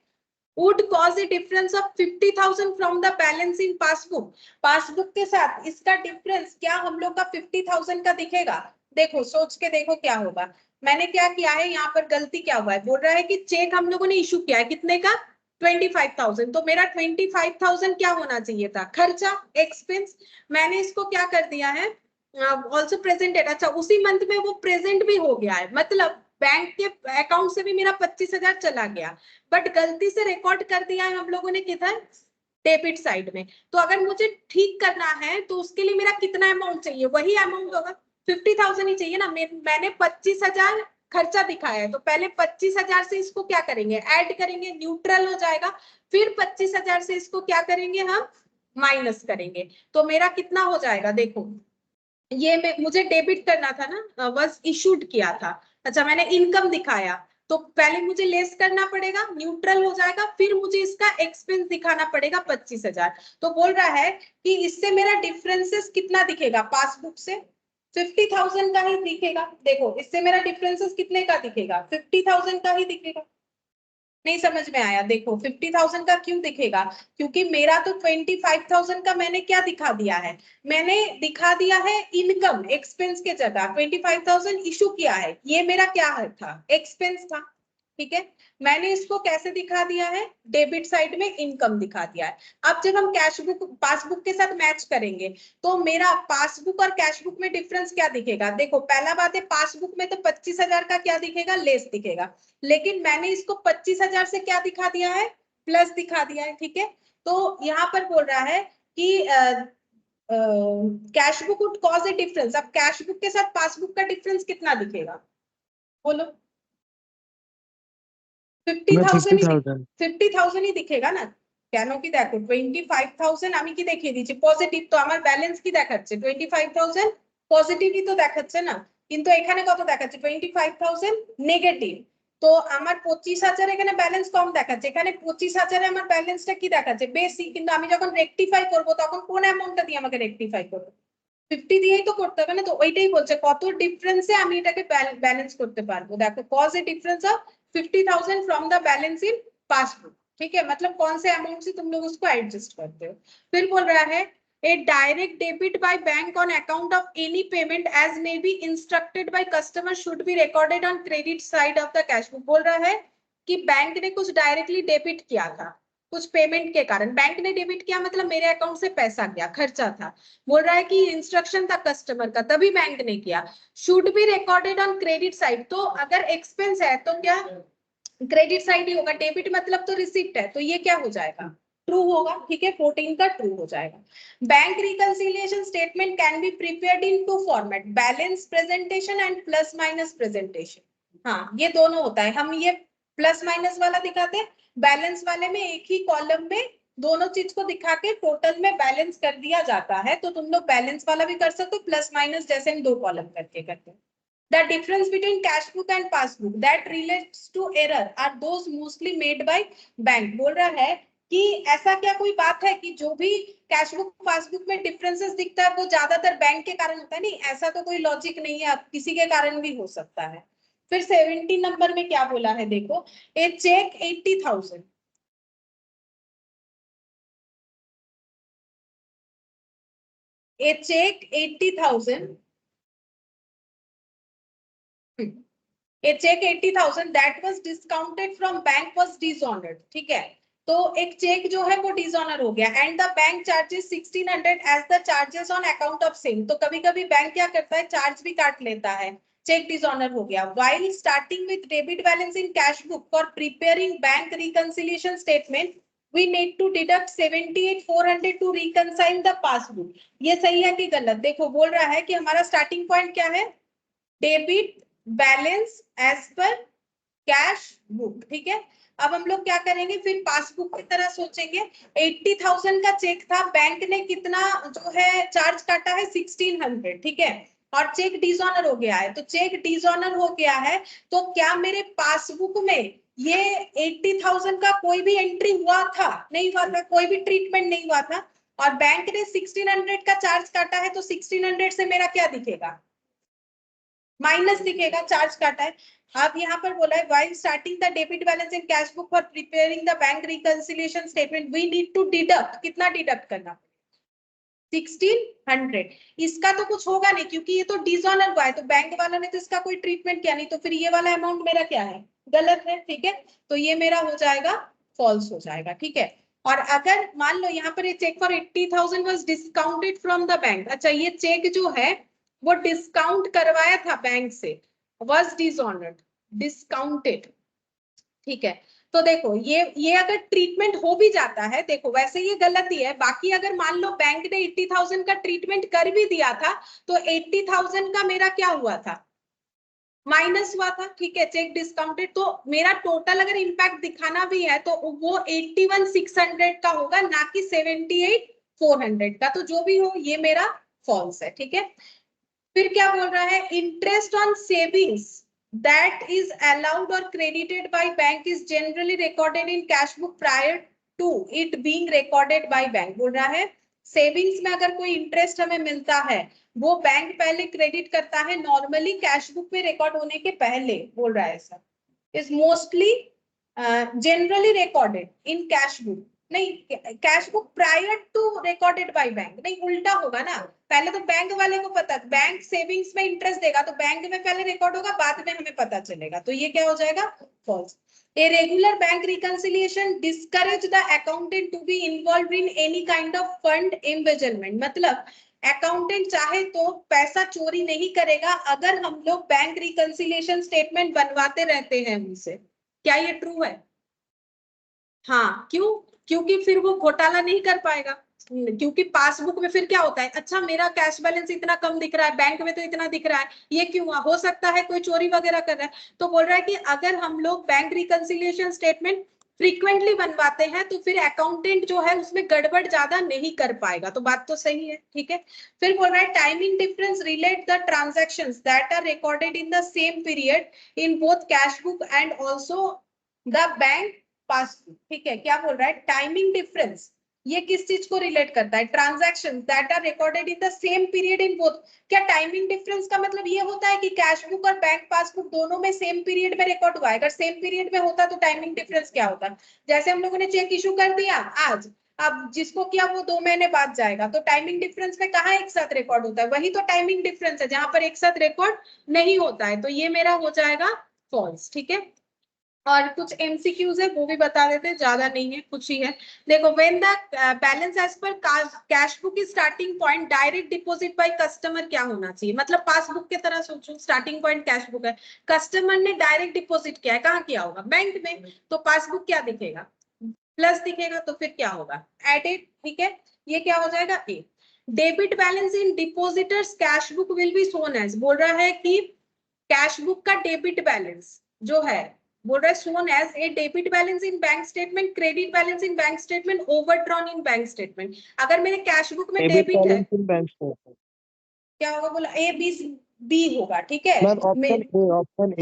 would cause a difference of 50,000 from the balance in passbook। Passbook के साथ इसका डिफरेंस क्या हम लोग का 50,000 का दिखेगा? देखो सोच के देखो क्या होगा। मैंने क्या किया है यहाँ पर, गलती क्या हुआ है, बोल रहा है कि चेक हम लोगों ने इशू किया है कितने का, 25,000। तो मेरा 25,000 क्या होना चाहिए था, खर्चा, एक्सपेंस। मैंने इसको क्या कर दिया है, ऑल्सो प्रेजेंटेड। अच्छा उसी मंथ में वो प्रेजेंट भी हो गया है, मतलब बैंक के अकाउंट से भी मेरा 25,000 चला गया, बट गलती से रिकॉर्ड कर दिया है हम लोगों ने किधर, डेबिट साइड में। तो अगर मुझे ठीक करना है तो उसके लिए मेरा कितना अमाउंट चाहिए, वही अमाउंट होगा, 50,000 ही चाहिए ना। मैंने 25,000 खर्चा दिखाया है तो पहले 25,000 से इसको क्या करेंगे, ऐड करेंगे, न्यूट्रल हो जाएगा। फिर 25,000 से इसको क्या करेंगे हम, माइनस करेंगे। तो मेरा कितना हो जाएगा देखो, ये मुझे डेबिट करना था ना, बस इशूड किया था। अच्छा मैंने इनकम दिखाया तो पहले मुझे लेस करना पड़ेगा, न्यूट्रल हो जाएगा, फिर मुझे इसका एक्सपेंस दिखाना पड़ेगा 25,000। तो बोल रहा है कि इससे मेरा डिफरेंसेस कितना दिखेगा, पासबुक से 50,000 का ही दिखेगा। देखो इससे मेरा डिफरेंसेस कितने का दिखेगा, 50,000 का ही दिखेगा। नहीं समझ में आया, देखो 50,000 का क्यों दिखेगा, क्योंकि मेरा तो 25,000 का मैंने क्या दिखा दिया है, मैंने दिखा दिया है इनकम, एक्सपेंस के जगह 25,000 इशू किया है, ये मेरा क्या था, एक्सपेंस था, ठीक है। मैंने इसको कैसे दिखा दिया है, डेबिट साइड में इनकम दिखा दिया है। अब जब हम कैश बुक पासबुक के साथ मैच करेंगे तो मेरा पासबुक और कैश बुक में डिफरेंस क्या दिखेगा, देखो पहला बात है पासबुक में तो 25,000 का क्या दिखेगा, लेस दिखेगा, लेकिन मैंने इसको 25,000 से क्या दिखा दिया है, प्लस दिखा दिया है, ठीक है। तो यहाँ पर बोल रहा है कि cash book would cause A difference. अब कैश बुक के साथ पासबुक का डिफरेंस कितना दिखेगा, बोलो, 50,000 ही, 50,000। 50,000 ही दिखेगा না, কেন কি দেখো 25,000 আমি কি দেখিয়ে দিচ্ছি পজিটিভ, তো আমার ব্যালেন্স কি দেখাচ্ছে 25,000 পজিটিভই তো দেখাচ্ছে না, কিন্তু এখানে কত দেখাচ্ছে 25,000 নেগেটিভ। তো আমার 25,000 এখানে ব্যালেন্স কম দেখাচ্ছে, এখানে 25,000 এ আমার ব্যালেন্সটা কি দেখাচ্ছে বেশি, কিন্তু আমি যখন রেকটিফাই করব তখন কোন অ্যামাউন্টটা দিয়ে আমাকে রেকটিফাই করব, 50 দিয়েই তো করতে হবে না। তো ওইটাই বলছে কত ডিফারেন্সে আমি এটাকে ব্যালেন্স করতে পারবো, দেখো cause A difference of 50,000 from the balance in passbook, ठीक है, मतलब कौन से अमाउंट से तुम लोग उसको एडजस्ट करते हो। फिर बोल रहा है a direct debit by bank on account of any payment as may be instructed by customer should be recorded on credit side of the cash book. बोल रहा है कि बैंक ने कुछ डायरेक्टली डेबिट किया था, कुछ पेमेंट के कारण बैंक ने डेबिट किया, मतलब मेरे अकाउंट से पैसा गया, खर्चा था। बोल रहा है कि इंस्ट्रक्शन था कस्टमर का तभी बैंक ने किया, should be recorded on credit side. तो अगर एक्सपेंस है तो क्या क्रेडिट साइड ही होगा, डेबिट मतलब तो रिसिप्ट है, तो ये क्या हो जाएगा, ट्रू होगा, ठीक है, 14 का ट्रू हो जाएगा। Bank reconciliation statement can be prepared in two format, balance presentation and plus minus presentation. हाँ ये दोनों होता है, हम ये प्लस माइनस वाला दिखाते हैं, बैलेंस वाले में एक ही कॉलम में दोनों चीज को दिखा के टोटल में बैलेंस कर दिया जाता है। तो तुम लोग बैलेंस वाला भी कर सकते हो, प्लस माइनस जैसे हम दो कॉलम करके करते हैं। The difference between cash book and passbook that relates to error are those mostly made by bank। बोल रहा है कि ऐसा क्या कोई बात है कि जो भी कैश बुक पासबुक में डिफरेंसेस दिखता है वो ज्यादातर बैंक के कारण होता है, नहीं ऐसा तो कोई लॉजिक नहीं है, किसी के कारण भी हो सकता है। फिर 70 नंबर में क्या बोला है देखो, a cheque 80,000, a check 80,000 a cheque 80,000 that was discounted from bank was dishonoured, ठीक है। तो एक चेक जो है वो डिसऑनर हो गया and the bank charges 1600 as the charges on account of same. तो कभी कभी बैंक क्या करता है, चार्ज भी काट लेता है, चेक डिसऑनर हो गया। While starting with debit balance in cash book for preparing bank reconciliation statement we need to deduct 78,400 to reconcile the passbook। ये सही है कि गलत? देखो बोल रहा है कि हमारा स्टार्टिंग पॉइंट क्या है, debit balance as per cash book, ठीक है। अब हम लोग क्या करेंगे, फिर पासबुक की तरह सोचेंगे। 80,000 का चेक था, बैंक ने कितना जो है चार्ज काटा है 1600, ठीक है, और चेक डिसऑनर हो गया है। तो चेक डिसऑनर हो गया है तो क्या मेरे पासबुक में ये 80,000 का कोई भी एंट्री हुआ था? नहीं हुआ था, कोई भी ट्रीटमेंट नहीं हुआ था। और बैंक ने 1600 का चार्ज काटा है तो 1600 से मेरा क्या दिखेगा, माइनस दिखेगा, चार्ज काटा है। अब यहाँ पर बोला है while starting the debit balance in cash book for preparing the bank reconciliation statement we need to deduct, कितना डिडक्ट करना, 1600। इसका तो कुछ होगा नहीं क्योंकि ये तो डिसऑनर हुआ है, तो बैंक वाला ने तो इसका कोई ट्रीटमेंट किया नहीं, तो फिर ये वाला अमाउंट मेरा क्या है, गलत है, ठीक है। तो ये मेरा हो जाएगा फॉल्स हो जाएगा, ठीक है। और अगर मान लो यहाँ पर ये cheque for 80,000 was discounted from the bank, अच्छा ये चेक जो है वो डिस्काउंट करवाया था बैंक से, वाज डिसऑनर्ड, डिस्काउंटेड, ठीक है। तो देखो ये अगर ट्रीटमेंट हो भी जाता है, देखो वैसे ये गलती है, बाकी अगर मान लो बैंक ने 80,000 का ट्रीटमेंट कर भी दिया था तो 80,000 का मेरा क्या हुआ था, माइनस हुआ था, ठीक है, चेक डिस्काउंटेड। तो मेरा टोटल अगर इंपैक्ट दिखाना भी है तो वो 81,600 का होगा, ना कि 78,400 का। तो जो भी हो ये मेरा फॉल्स है, ठीक है। फिर क्या बोल रहा है, interest on savings that is allowed or credited by bank is generally recorded in cash book prior to it being recorded by bank। बोल रहा है सेविंग्स में अगर कोई इंटरेस्ट हमें मिलता है वो बैंक पहले क्रेडिट करता है, नॉर्मली कैश बुक में रिकॉर्ड होने के पहले, बोल रहा है sir, is mostly generally recorded in cash book, नहीं cash book prior to recorded by bank, नहीं उल्टा होगा ना, पहले तो बैंक वाले को पता, बैंक सेविंग्स में इंटरेस्ट देगा तो बैंक में पहले रिकॉर्ड होगा, बाद में हमें पता चलेगा, तो ये क्या हो जाएगा, false. A regular bank reconciliation discourage the accountant to be involved in any kind of fund embezzlement। मतलब अकाउंटेंट चाहे तो पैसा चोरी नहीं करेगा अगर हम लोग बैंक रिकंसिलिएशन स्टेटमेंट बनवाते रहते हैं उनसे। क्या ये ट्रू है? हाँ, क्यों? क्योंकि फिर वो घोटाला नहीं कर पाएगा, क्योंकि पासबुक में फिर क्या होता है, अच्छा मेरा कैश बैलेंस इतना कम दिख रहा है, बैंक में तो इतना दिख रहा है, ये क्यों हुआ? हो सकता है कोई चोरी वगैरह कर रहा है। तो बोल रहा है कि अगर हम लोग बैंक रिकंसिलिएशन स्टेटमेंट फ्रीक्वेंटली बनवाते हैं तो फिर अकाउंटेंट जो है उसमें गड़बड़ ज्यादा नहीं कर पाएगा। तो बात तो सही है, ठीक है। फिर बोल रहा है timing difference relate the transactions that are recorded in the same period in both cash book and also the bank passbook, ठीक है। क्या बोल रहा है, टाइमिंग डिफरेंस, ये किस चीज को रिलेट करता है, transactions that are recorded in the same period in both. क्या टाइमिंग डिफरेंस का मतलब ये होता है कि कैश बुक और बैंक पासबुक दोनों में सेम पीरियड में रिकॉर्ड हुआ है? अगर सेम पीरियड में होता तो टाइमिंग डिफरेंस क्या होता? जैसे हम लोगों ने चेक इशू कर दिया आज, अब जिसको किया वो 2 महीने बाद जाएगा, तो टाइमिंग डिफरेंस में कहाँ एक साथ रिकॉर्ड होता है? वही तो टाइमिंग डिफरेंस है जहां पर एक साथ रिकॉर्ड नहीं होता है। तो ये मेरा हो जाएगा फॉल्स, ठीक है। और कुछ एमसीक्यूज है वो भी बता देते हैं, ज्यादा नहीं है, कुछ ही है। देखो when the balance as per cash book की starting point direct deposit by customer क्या होना चाहिए? मतलब पासबुक की तरह सोचो, स्टार्टिंग पॉइंट कैश बुक है, कस्टमर ने डायरेक्ट डिपॉजिट किया है, कहाँ किया होगा? बैंक में। तो पासबुक क्या दिखेगा, प्लस दिखेगा, तो फिर क्या होगा, एडेड, ठीक है। ये क्या हो जाएगा, A. Debit balance in depositors cash book will be shown as, बोल रहा है कि कैश बुक का डेबिट बैलेंस जो है, बोल रहा है shown as a debit balance in bank statement, credit balance in bank statement, overdrawn in bank statement. अगर मेरे कैश बुक में डेबिट है, क्या होगा बोला, ए बी बी होगा, ठीक है। ऑप्शन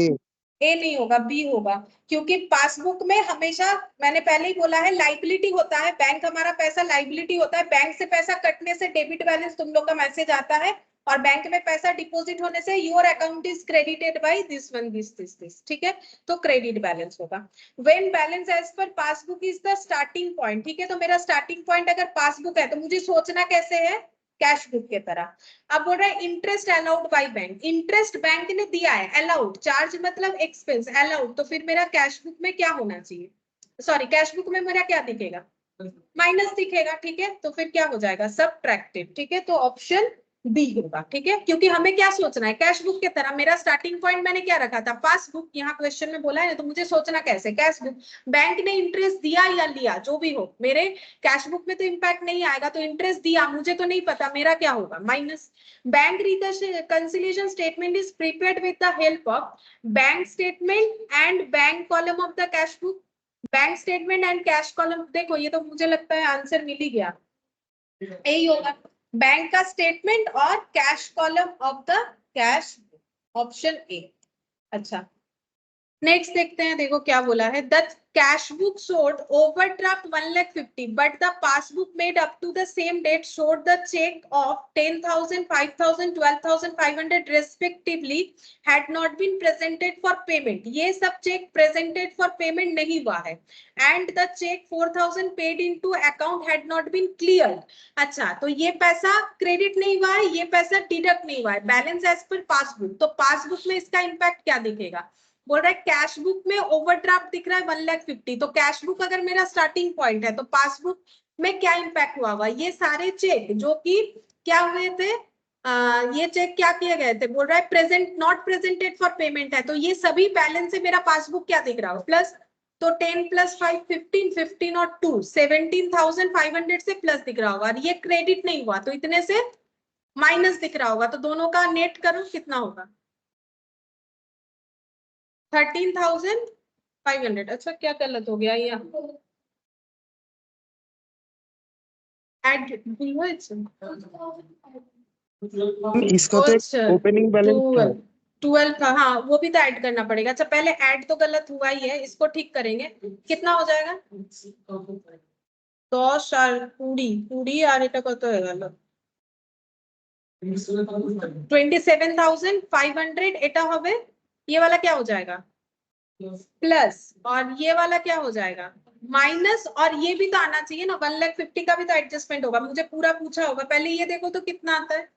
ए नहीं होगा, बी होगा, क्योंकि पासबुक में हमेशा, मैंने पहले ही बोला है, लाइबिलिटी होता है, बैंक हमारा पैसा लाइबिलिटी होता है, बैंक से पैसा कटने से डेबिट बैलेंस तुम लोग का मैसेज आता है, और बैंक में पैसा डिपॉजिट होने से your account is credited by this one this, ठीक है। तो क्रेडिट बैलेंस होगा। When balance as per passbook is the starting point, ठीक है। तो मेरा स्टार्टिंग पॉइंट अगर पासबुक है तो मुझे सोचना कैसे है, कैश बुक के तरह। अब बोल रहा है interest allowed by bank, interest bank ने दिया है, अलाउड, चार्ज मतलब एक्सपेंस, अलाउड, तो फिर मेरा कैश बुक में क्या होना चाहिए, सॉरी कैश बुक में मेरा क्या दिखेगा, माइनस दिखेगा, ठीक है, तो फिर क्या हो जाएगा, सबट्रैक्टिव, ठीक है, तो ऑप्शन बी होगा, ठीक है, क्योंकि हमें क्या सोचना है, कैश बुक के तरह, मेरा स्टार्टिंग पॉइंट मैंने क्या रखा था, पासबुक, यहाँ क्वेश्चन में बोला है ना, तो मुझे सोचना कैसे, कैश बुक, बैंक ने इंटरेस्ट दिया या लिया, जो भी हो, मेरे कैश बुक में तो इंपैक्ट नहीं आएगा, तो इंटरेस्ट दिया, मुझे तो नहीं पता, मेरा क्या होगा, minus. Bank reconciliation statement is prepared with the help of bank statement and bank column of the cash book, bank statement and cash column, देखो ये तो मुझे लगता है आंसर मिल ही गया, यही होगा, बैंक का स्टेटमेंट और cash column of the cash, option A. अच्छा, नेक्स्ट देखते हैं, देखो क्या बोला है, the cash book showed overdraft 1,50,000 but the passbook made up to the same date showed the cheque of 10,000, 5,000, 12,500 respectively had not been presented for payment, ये सब cheque presented for payment नहीं हुआ है, and the cheque 4,000 paid into account had not been clear. अच्छा, तो ये पैसा credit नहीं हुआ है, ये पैसा डिडक्ट नहीं हुआ है, बैलेंस एज पर पासबुक, तो पासबुक में इसका इंपैक्ट क्या दिखेगा, बोल रहा है कैश बुक में ओवरड्राफ्ट दिख रहा है 1,50,000, तो कैश बुक अगर मेरा स्टार्टिंग पॉइंट है, तो पासबुक में क्या इंपैक्ट हुआ होगा, ये सारे चेक जो कि क्या हुए थे, ये चेक क्या किए गए थे, बोल रहा है present not presented for payment है, तो ये सभी बैलेंस से मेरा पासबुक क्या दिख रहा हो, प्लस, तो 10 + 5 15, 15 और 2 17,500 से प्लस दिख रहा होगा, और ये क्रेडिट नहीं हुआ, तो इतने से माइनस दिख रहा होगा, तो दोनों का नेट करो कितना होगा, 13,500। अच्छा, क्या गलत हो गया यहाँ, ऐड हुआ इसका तो अच्छा, ओपनिंग बैलेंस था। 12 12 था, हाँ वो भी तो ऐड करना पड़ेगा, अच्छा पहले ऐड तो गलत हुआ ही है, इसको ठीक करेंगे, कितना हो जाएगा, 10 আর 20 20 আর এটা কত হয়ে গেল 27,500, এটা হবে, ये वाला क्या हो जाएगा प्लस, और ये वाला क्या हो जाएगा माइनस, और ये भी तो आना चाहिए ना, 1,50,000 का भी तो एडजस्टमेंट होगा, मुझे पूरा पूछा होगा, पहले ये देखो तो कितना आता है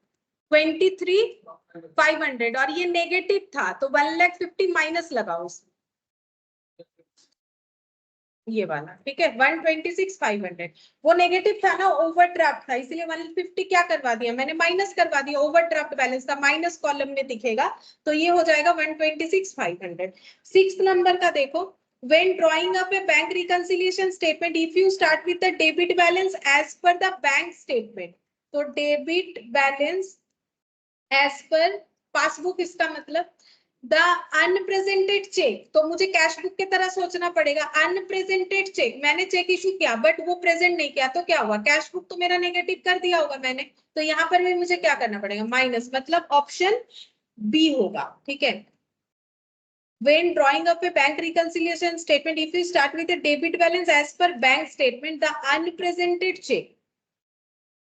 23,500, और ये नेगेटिव था, तो 1,50,000 माइनस लगाओ उसमें, ये वाला, ठीक है, 126,500, वो नेगेटिव था ना, ओवरड्राफ्ट था, इसलिए 150 क्या करवा दिया मैंने, माइनस करवा दिया, ओवरड्राफ्ट बैलेंस था, माइनस कॉलम में दिखेगा, तो ये हो जाएगा 126,500। 6th नंबर का देखो, when drawing up a bank reconciliation statement, if you start with the debit balance as per the bank statement, तो debit balance as per passbook, इसका मतलब द अनप्रेजेंटेड चेक, तो मुझे कैश बुक की तरह सोचना पड़ेगा, अनप्रेजेंटेड चेक, मैंने चेक इशू किया बट वो प्रेजेंट नहीं किया, तो क्या हुआ, कैश बुक तो मेरा नेगेटिव कर दिया होगा मैंने, तो यहाँ पर भी मुझे क्या करना पड़ेगा, माइनस, मतलब ऑप्शन बी होगा, ठीक है। When drawing up a bank reconciliation statement, if you start with a debit balance as per bank statement, the unpresented check,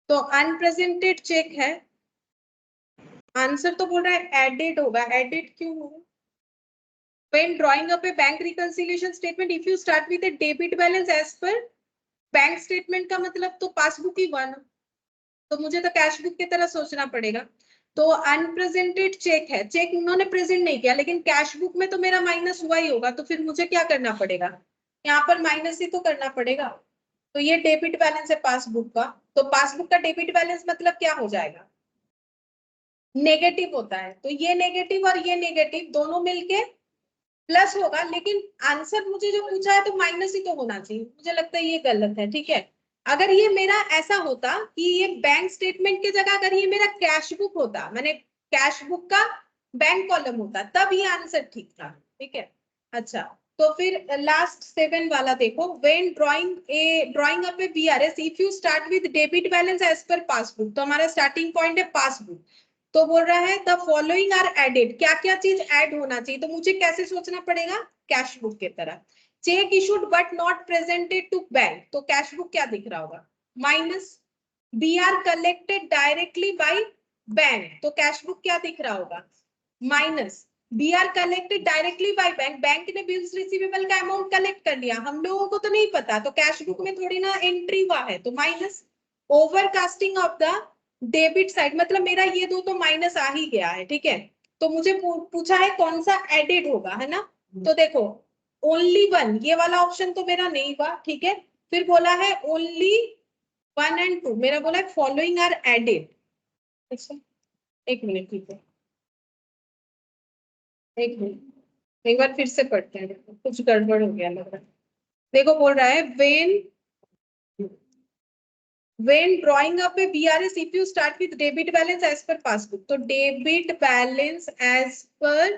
तो अनप्रेजेंटेड चेक है, आंसर तो बोल रहा है एडेड होगा, एडेड क्यों होगा, when drawing up a bank reconciliation statement, if you start with a debit balance as per bank statement का मतलब तो पासबुक ही वन, तो मुझे तो कैश बुक की तरह सोचना पड़ेगा, तो अनप्रेजेंटेड चेक है, चेक उन्होंने प्रेजेंट नहीं किया, लेकिन कैश बुक में तो मेरा माइनस हुआ ही होगा, तो फिर मुझे क्या करना पड़ेगा, यहाँ पर माइनस ही तो करना पड़ेगा, तो ये डेबिट बैलेंस है पासबुक का, तो पासबुक का डेबिट बैलेंस मतलब क्या हो जाएगा, नेगेटिव होता है, तो ये नेगेटिव और ये नेगेटिव दोनों मिलके प्लस होगा, लेकिन आंसर मुझे जो पूछा है तो माइनस ही तो होना चाहिए, मुझे लगता है ये गलत है, ठीक है। अगर ये मेरा ऐसा होता कि ये बैंक स्टेटमेंट की जगह अगर ये मेरा कैश बुक होता, मैंने कैश बुक का बैंक कॉलम होता, तब ये आंसर ठीक था, ठीक है। अच्छा, तो फिर लास्ट 7 वाला देखो, when drawing up a BRS, if you start with debit balance as per passbook, तो हमारा स्टार्टिंग पॉइंट है पासबुक, तो बोल रहा है द फॉलोइंग आर एडेड, क्या क्या चीज ऐड होना चाहिए, तो मुझे कैसे सोचना पड़ेगा, कैश बुक की तरह, cheque issued but not presented to bank, तो कैश बुक क्या दिख रहा होगा, minus, B R collected directly by bank, तो कैश बुक क्या दिख रहा होगा, minus, B R collected directly by bank, bank ने बिल्स रिसीवेबल का अमाउंट कलेक्ट कर लिया, हम लोगों को तो नहीं पता, तो कैश बुक में थोड़ी ना एंट्री हुआ है, तो minus, overcasting of the debit side मतलब मेरा ये दो तो माइनस आ ही गया है, ठीक है। तो मुझे पूछा है कौन सा एडेड होगा, है ना। तो देखो ओनली वन, ये वाला ऑप्शन तो मेरा नहीं हुआ, ठीक है। फिर बोला है ओनली 1 and 2, मेरा बोला है फॉलोइंग आर एडेड। अच्छा, एक मिनट, ठीक है, एक मिनट, एक बार फिर से पढ़ते हैं, देखो कुछ गड़बड़ हो गया लग रहा है। देखो बोल रहा है when drawing up a BRS, if you start with debit balance as per passbook, तो debit balance as per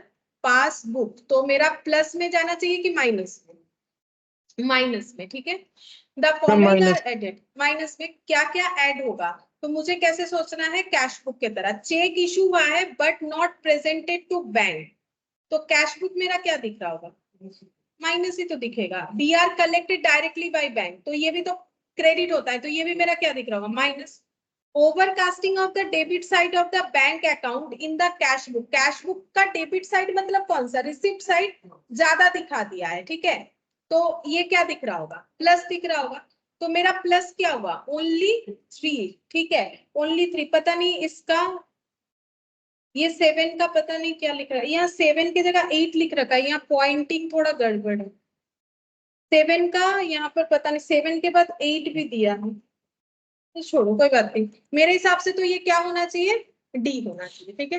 passbook तो मेरा प्लस में जाना चाहिए कि माइनस में? माइनस में, ठीक है। The following are minus. Added, minus में क्या क्या ऐड होगा? तो मुझे कैसे सोचना है, कैश बुक की तरह। चेक इशू हुआ है but not presented to bank, तो कैश बुक मेरा क्या दिख रहा होगा? माइनस ही तो दिखेगा। B R collected directly by bank, तो ये भी तो क्रेडिट होता है, तो ये भी मेरा क्या दिख रहा होगा? Minus. Overcasting of the debit side of the bank account in the cash book, cash book का डेबिट साइड मतलब कौन सा? रिसिप्ट साइड ज्यादा दिखा दिया है, ठीक है। तो ये क्या दिख रहा होगा? प्लस दिख रहा होगा। तो मेरा प्लस क्या हुआ? ओनली 3, ठीक है, ओनली 3। पता नहीं इसका, ये 7 का पता नहीं क्या लिख रहा है, यहाँ 7 की जगह 8 लिख रखा है, यहाँ पॉइंटिंग थोड़ा गड़बड़ है। 7 का यहाँ पर पता नहीं, 7 के बाद 8 भी दिया है, तो छोड़ो कोई बात नहीं। मेरे हिसाब से तो ये क्या होना चाहिए? डी होना चाहिए, ठीक है।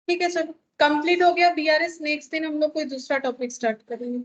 ठीक है, चलो कंप्लीट हो गया बीआरएस। नेक्स्ट दिन हम लोग कोई दूसरा टॉपिक स्टार्ट करेंगे।